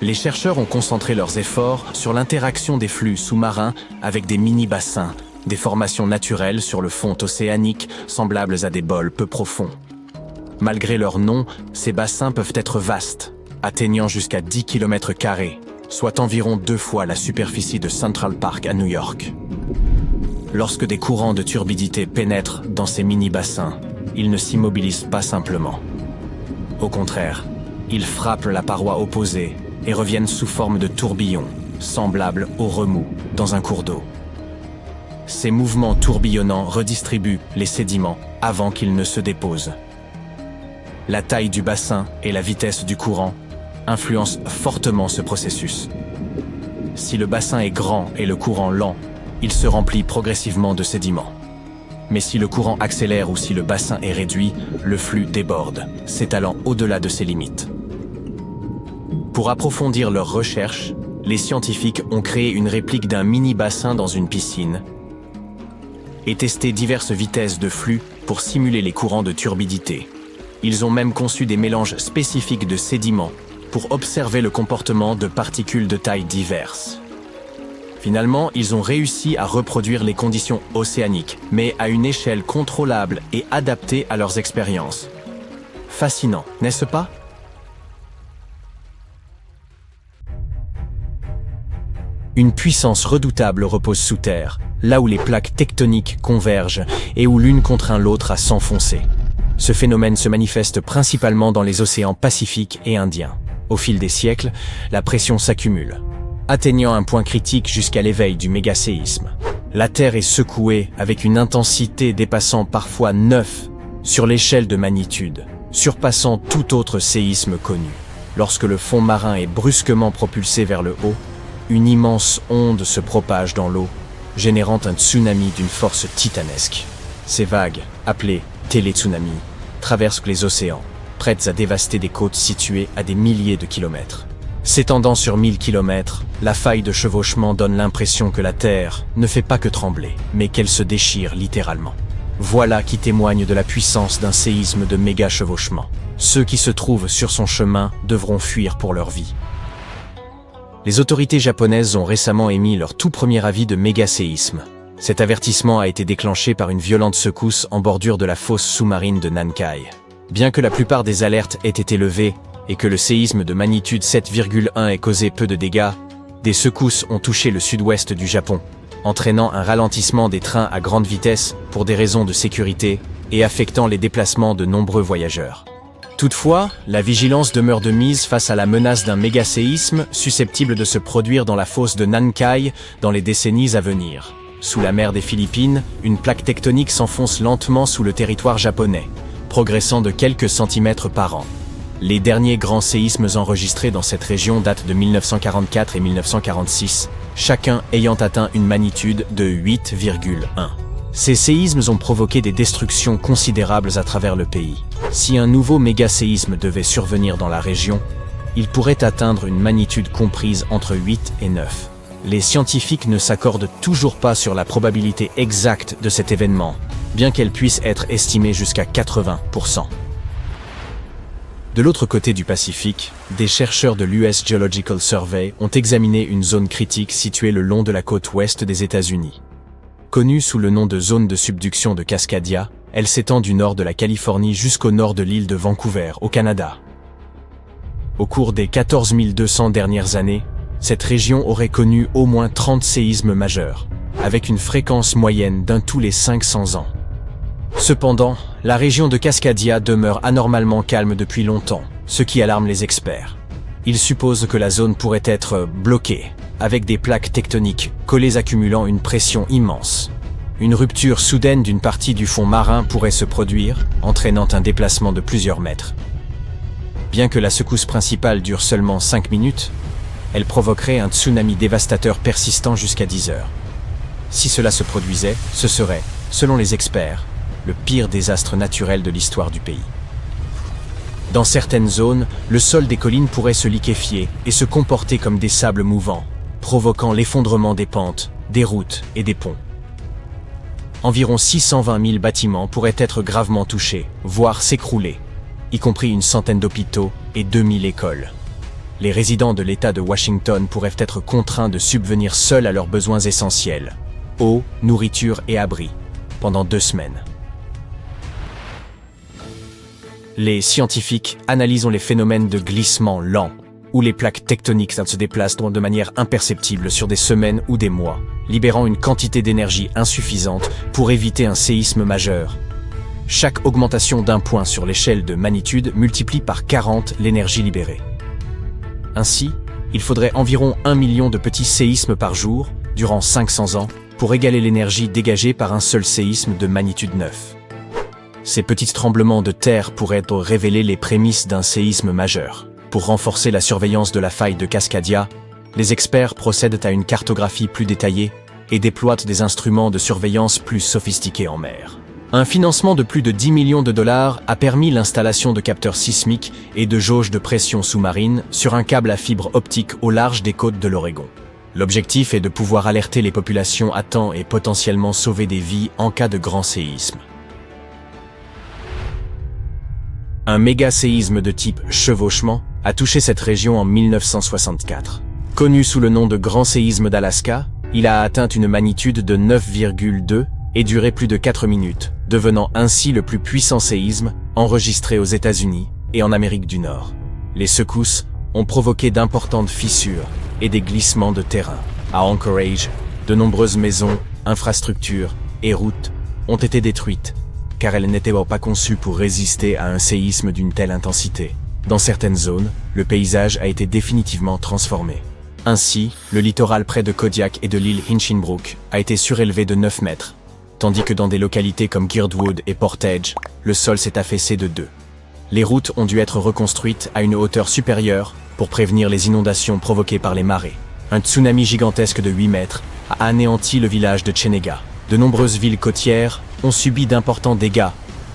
Speaker 1: Les chercheurs ont concentré leurs efforts sur l'interaction des flux sous-marins avec des mini-bassins, des formations naturelles sur le fond océanique semblables à des bols peu profonds. Malgré leur nom, ces bassins peuvent être vastes, atteignant jusqu'à 10 km², soit environ 2 fois la superficie de Central Park à New York. Lorsque des courants de turbidité pénètrent dans ces mini-bassins, ils ne s'immobilisent pas simplement. Au contraire, ils frappent la paroi opposée et reviennent sous forme de tourbillons, semblables au remous dans un cours d'eau. Ces mouvements tourbillonnants redistribuent les sédiments avant qu'ils ne se déposent. La taille du bassin et la vitesse du courant influencent fortement ce processus. Si le bassin est grand et le courant lent, il se remplit progressivement de sédiments. Mais si le courant accélère ou si le bassin est réduit, le flux déborde, s'étalant au-delà de ses limites. Pour approfondir leurs recherches, les scientifiques ont créé une réplique d'un mini-bassin dans une piscine et testé diverses vitesses de flux pour simuler les courants de turbidité. Ils ont même conçu des mélanges spécifiques de sédiments pour observer le comportement de particules de tailles diverses. Finalement, ils ont réussi à reproduire les conditions océaniques, mais à une échelle contrôlable et adaptée à leurs expériences. Fascinant, n'est-ce pas? Une puissance redoutable repose sous terre, là où les plaques tectoniques convergent et où l'une contraint l'autre à s'enfoncer. Ce phénomène se manifeste principalement dans les océans Pacifique et Indien. Au fil des siècles, la pression s'accumule, atteignant un point critique jusqu'à l'éveil du mégaséisme. La Terre est secouée avec une intensité dépassant parfois 9 sur l'échelle de magnitude, surpassant tout autre séisme connu. Lorsque le fond marin est brusquement propulsé vers le haut, une immense onde se propage dans l'eau, générant un tsunami d'une force titanesque. Ces vagues, appelées télétsunamis, traversent les océans, prêtes à dévaster des côtes situées à des milliers de kilomètres. S'étendant sur 1000 kilomètres, la faille de chevauchement donne l'impression que la Terre ne fait pas que trembler, mais qu'elle se déchire littéralement. Voilà qui témoigne de la puissance d'un séisme de méga chevauchement. Ceux qui se trouvent sur son chemin devront fuir pour leur vie. Les autorités japonaises ont récemment émis leur tout premier avis de méga-séisme. Cet avertissement a été déclenché par une violente secousse en bordure de la fosse sous-marine de Nankai. Bien que la plupart des alertes aient été levées et que le séisme de magnitude 7,1 ait causé peu de dégâts, des secousses ont touché le sud-ouest du Japon, entraînant un ralentissement des trains à grande vitesse pour des raisons de sécurité et affectant les déplacements de nombreux voyageurs. Toutefois, la vigilance demeure de mise face à la menace d'un méga-séisme susceptible de se produire dans la fosse de Nankai dans les décennies à venir. Sous la mer des Philippines, une plaque tectonique s'enfonce lentement sous le territoire japonais, progressant de quelques centimètres par an. Les derniers grands séismes enregistrés dans cette région datent de 1944 et 1946, chacun ayant atteint une magnitude de 8,1. Ces séismes ont provoqué des destructions considérables à travers le pays. Si un nouveau méga-séisme devait survenir dans la région, il pourrait atteindre une magnitude comprise entre 8 et 9. Les scientifiques ne s'accordent toujours pas sur la probabilité exacte de cet événement, bien qu'elle puisse être estimée jusqu'à 80%. De l'autre côté du Pacifique, des chercheurs de l'US Geological Survey ont examiné une zone critique située le long de la côte ouest des États-Unis. Connue sous le nom de zone de subduction de Cascadia, elle s'étend du nord de la Californie jusqu'au nord de l'île de Vancouver, au Canada. Au cours des 14 200 dernières années, cette région aurait connu au moins 30 séismes majeurs, avec une fréquence moyenne d'un tous les 500 ans. Cependant, la région de Cascadia demeure anormalement calme depuis longtemps, ce qui alarme les experts. Ils supposent que la zone pourrait être bloquée, avec des plaques tectoniques collées accumulant une pression immense. Une rupture soudaine d'une partie du fond marin pourrait se produire, entraînant un déplacement de plusieurs mètres. Bien que la secousse principale dure seulement 5 minutes, elle provoquerait un tsunami dévastateur persistant jusqu'à 10 heures. Si cela se produisait, ce serait, selon les experts, le pire désastre naturel de l'histoire du pays. Dans certaines zones, le sol des collines pourrait se liquéfier et se comporter comme des sables mouvants, provoquant l'effondrement des pentes, des routes et des ponts. Environ 620 000 bâtiments pourraient être gravement touchés, voire s'écrouler, y compris une centaine d'hôpitaux et 2000 écoles. Les résidents de l'État de Washington pourraient être contraints de subvenir seuls à leurs besoins essentiels, eau, nourriture et abri, pendant 2 semaines. Les scientifiques analysent les phénomènes de glissement lent, où les plaques tectoniques se déplacent de manière imperceptible sur des semaines ou des mois, libérant une quantité d'énergie insuffisante pour éviter un séisme majeur. Chaque augmentation d'un point sur l'échelle de magnitude multiplie par 40 l'énergie libérée. Ainsi, il faudrait environ 1 million de petits séismes par jour, durant 500 ans, pour égaler l'énergie dégagée par un seul séisme de magnitude 9. Ces petits tremblements de terre pourraient révéler les prémices d'un séisme majeur. Pour renforcer la surveillance de la faille de Cascadia, les experts procèdent à une cartographie plus détaillée et déploient des instruments de surveillance plus sophistiqués en mer. Un financement de plus de 10 millions de dollars a permis l'installation de capteurs sismiques et de jauges de pression sous-marine sur un câble à fibre optique au large des côtes de l'Oregon. L'objectif est de pouvoir alerter les populations à temps et potentiellement sauver des vies en cas de grand séisme. Un méga-séisme de type chevauchement a touché cette région en 1964. Connu sous le nom de Grand séisme d'Alaska, il a atteint une magnitude de 9,2 et duré plus de 4 minutes, devenant ainsi le plus puissant séisme enregistré aux États-Unis et en Amérique du Nord. Les secousses ont provoqué d'importantes fissures et des glissements de terrain. À Anchorage, de nombreuses maisons, infrastructures et routes ont été détruites, car elles n'étaient pas conçues pour résister à un séisme d'une telle intensité. Dans certaines zones, le paysage a été définitivement transformé. Ainsi, le littoral près de Kodiak et de l'île Hinchinbrook a été surélevé de 9 mètres, tandis que dans des localités comme Girdwood et Portage, le sol s'est affaissé de 2. Les routes ont dû être reconstruites à une hauteur supérieure pour prévenir les inondations provoquées par les marées. Un tsunami gigantesque de 8 mètres a anéanti le village de Chenega. De nombreuses villes côtières ont subi d'importants dégâts,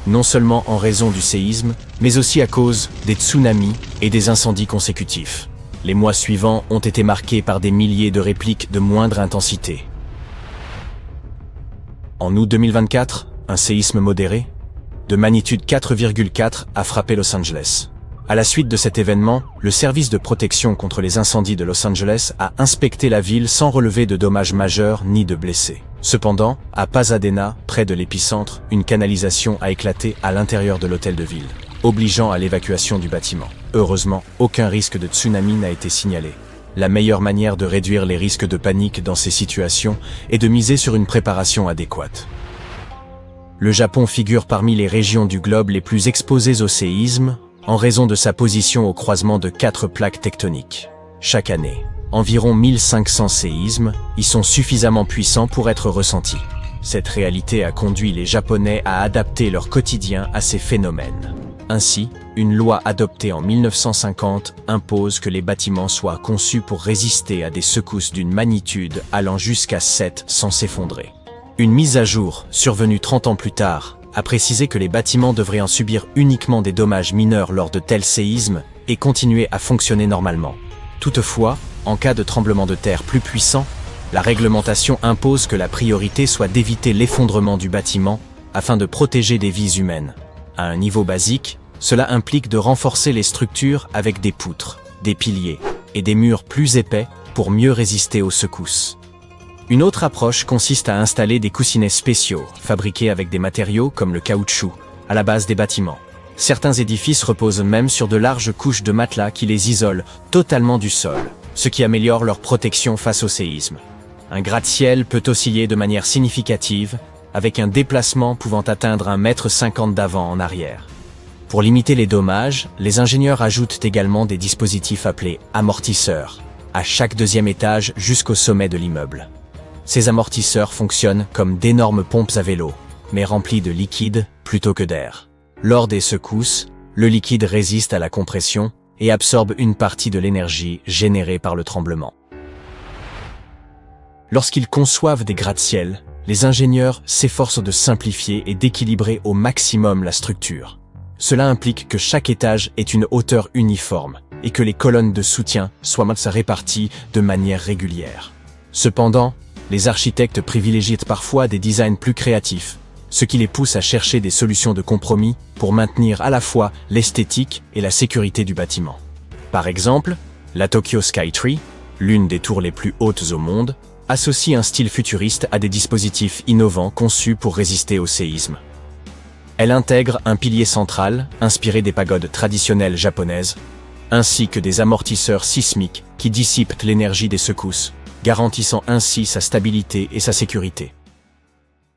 Speaker 1: non seulement en raison du séisme, mais aussi à cause des tsunamis et des incendies consécutifs. Les mois suivants ont été marqués par des milliers de répliques de moindre intensité. En août 2024, un séisme modéré, de magnitude 4,4, a frappé Los Angeles. À la suite de cet événement, le service de protection contre les incendies de Los Angeles a inspecté la ville sans relever de dommages majeurs ni de blessés. Cependant, à Pasadena, près de l'épicentre, une canalisation a éclaté à l'intérieur de l'hôtel de ville, obligeant à l'évacuation du bâtiment. Heureusement, aucun risque de tsunami n'a été signalé. La meilleure manière de réduire les risques de panique dans ces situations est de miser sur une préparation adéquate. Le Japon figure parmi les régions du globe les plus exposées au séisme, en raison de sa position au croisement de 4 plaques tectoniques. Chaque année, environ 1500 séismes y sont suffisamment puissants pour être ressentis. Cette réalité a conduit les Japonais à adapter leur quotidien à ces phénomènes. Ainsi, une loi adoptée en 1950 impose que les bâtiments soient conçus pour résister à des secousses d'une magnitude allant jusqu'à 7 sans s'effondrer. Une mise à jour, survenue 30 ans plus tard, a précisé que les bâtiments devraient en subir uniquement des dommages mineurs lors de tels séismes et continuer à fonctionner normalement. Toutefois, en cas de tremblement de terre plus puissant, la réglementation impose que la priorité soit d'éviter l'effondrement du bâtiment afin de protéger des vies humaines. À un niveau basique, cela implique de renforcer les structures avec des poutres, des piliers et des murs plus épais pour mieux résister aux secousses. Une autre approche consiste à installer des coussinets spéciaux, fabriqués avec des matériaux comme le caoutchouc, à la base des bâtiments. Certains édifices reposent même sur de larges couches de matelas qui les isolent totalement du sol, ce qui améliore leur protection face au séisme. Un gratte-ciel peut osciller de manière significative, avec un déplacement pouvant atteindre 1,50 m d'avant en arrière. Pour limiter les dommages, les ingénieurs ajoutent également des dispositifs appelés amortisseurs, à chaque deuxième étage jusqu'au sommet de l'immeuble. Ces amortisseurs fonctionnent comme d'énormes pompes à vélo, mais remplies de liquide plutôt que d'air. Lors des secousses, le liquide résiste à la compression et absorbe une partie de l'énergie générée par le tremblement. Lorsqu'ils conçoivent des gratte-ciel, les ingénieurs s'efforcent de simplifier et d'équilibrer au maximum la structure. Cela implique que chaque étage ait une hauteur uniforme et que les colonnes de soutien soient réparties de manière régulière. Cependant, les architectes privilégient parfois des designs plus créatifs, ce qui les pousse à chercher des solutions de compromis pour maintenir à la fois l'esthétique et la sécurité du bâtiment. Par exemple, la Tokyo Skytree, l'une des tours les plus hautes au monde, associe un style futuriste à des dispositifs innovants conçus pour résister au séisme. Elle intègre un pilier central, inspiré des pagodes traditionnelles japonaises, ainsi que des amortisseurs sismiques qui dissipent l'énergie des secousses, garantissant ainsi sa stabilité et sa sécurité.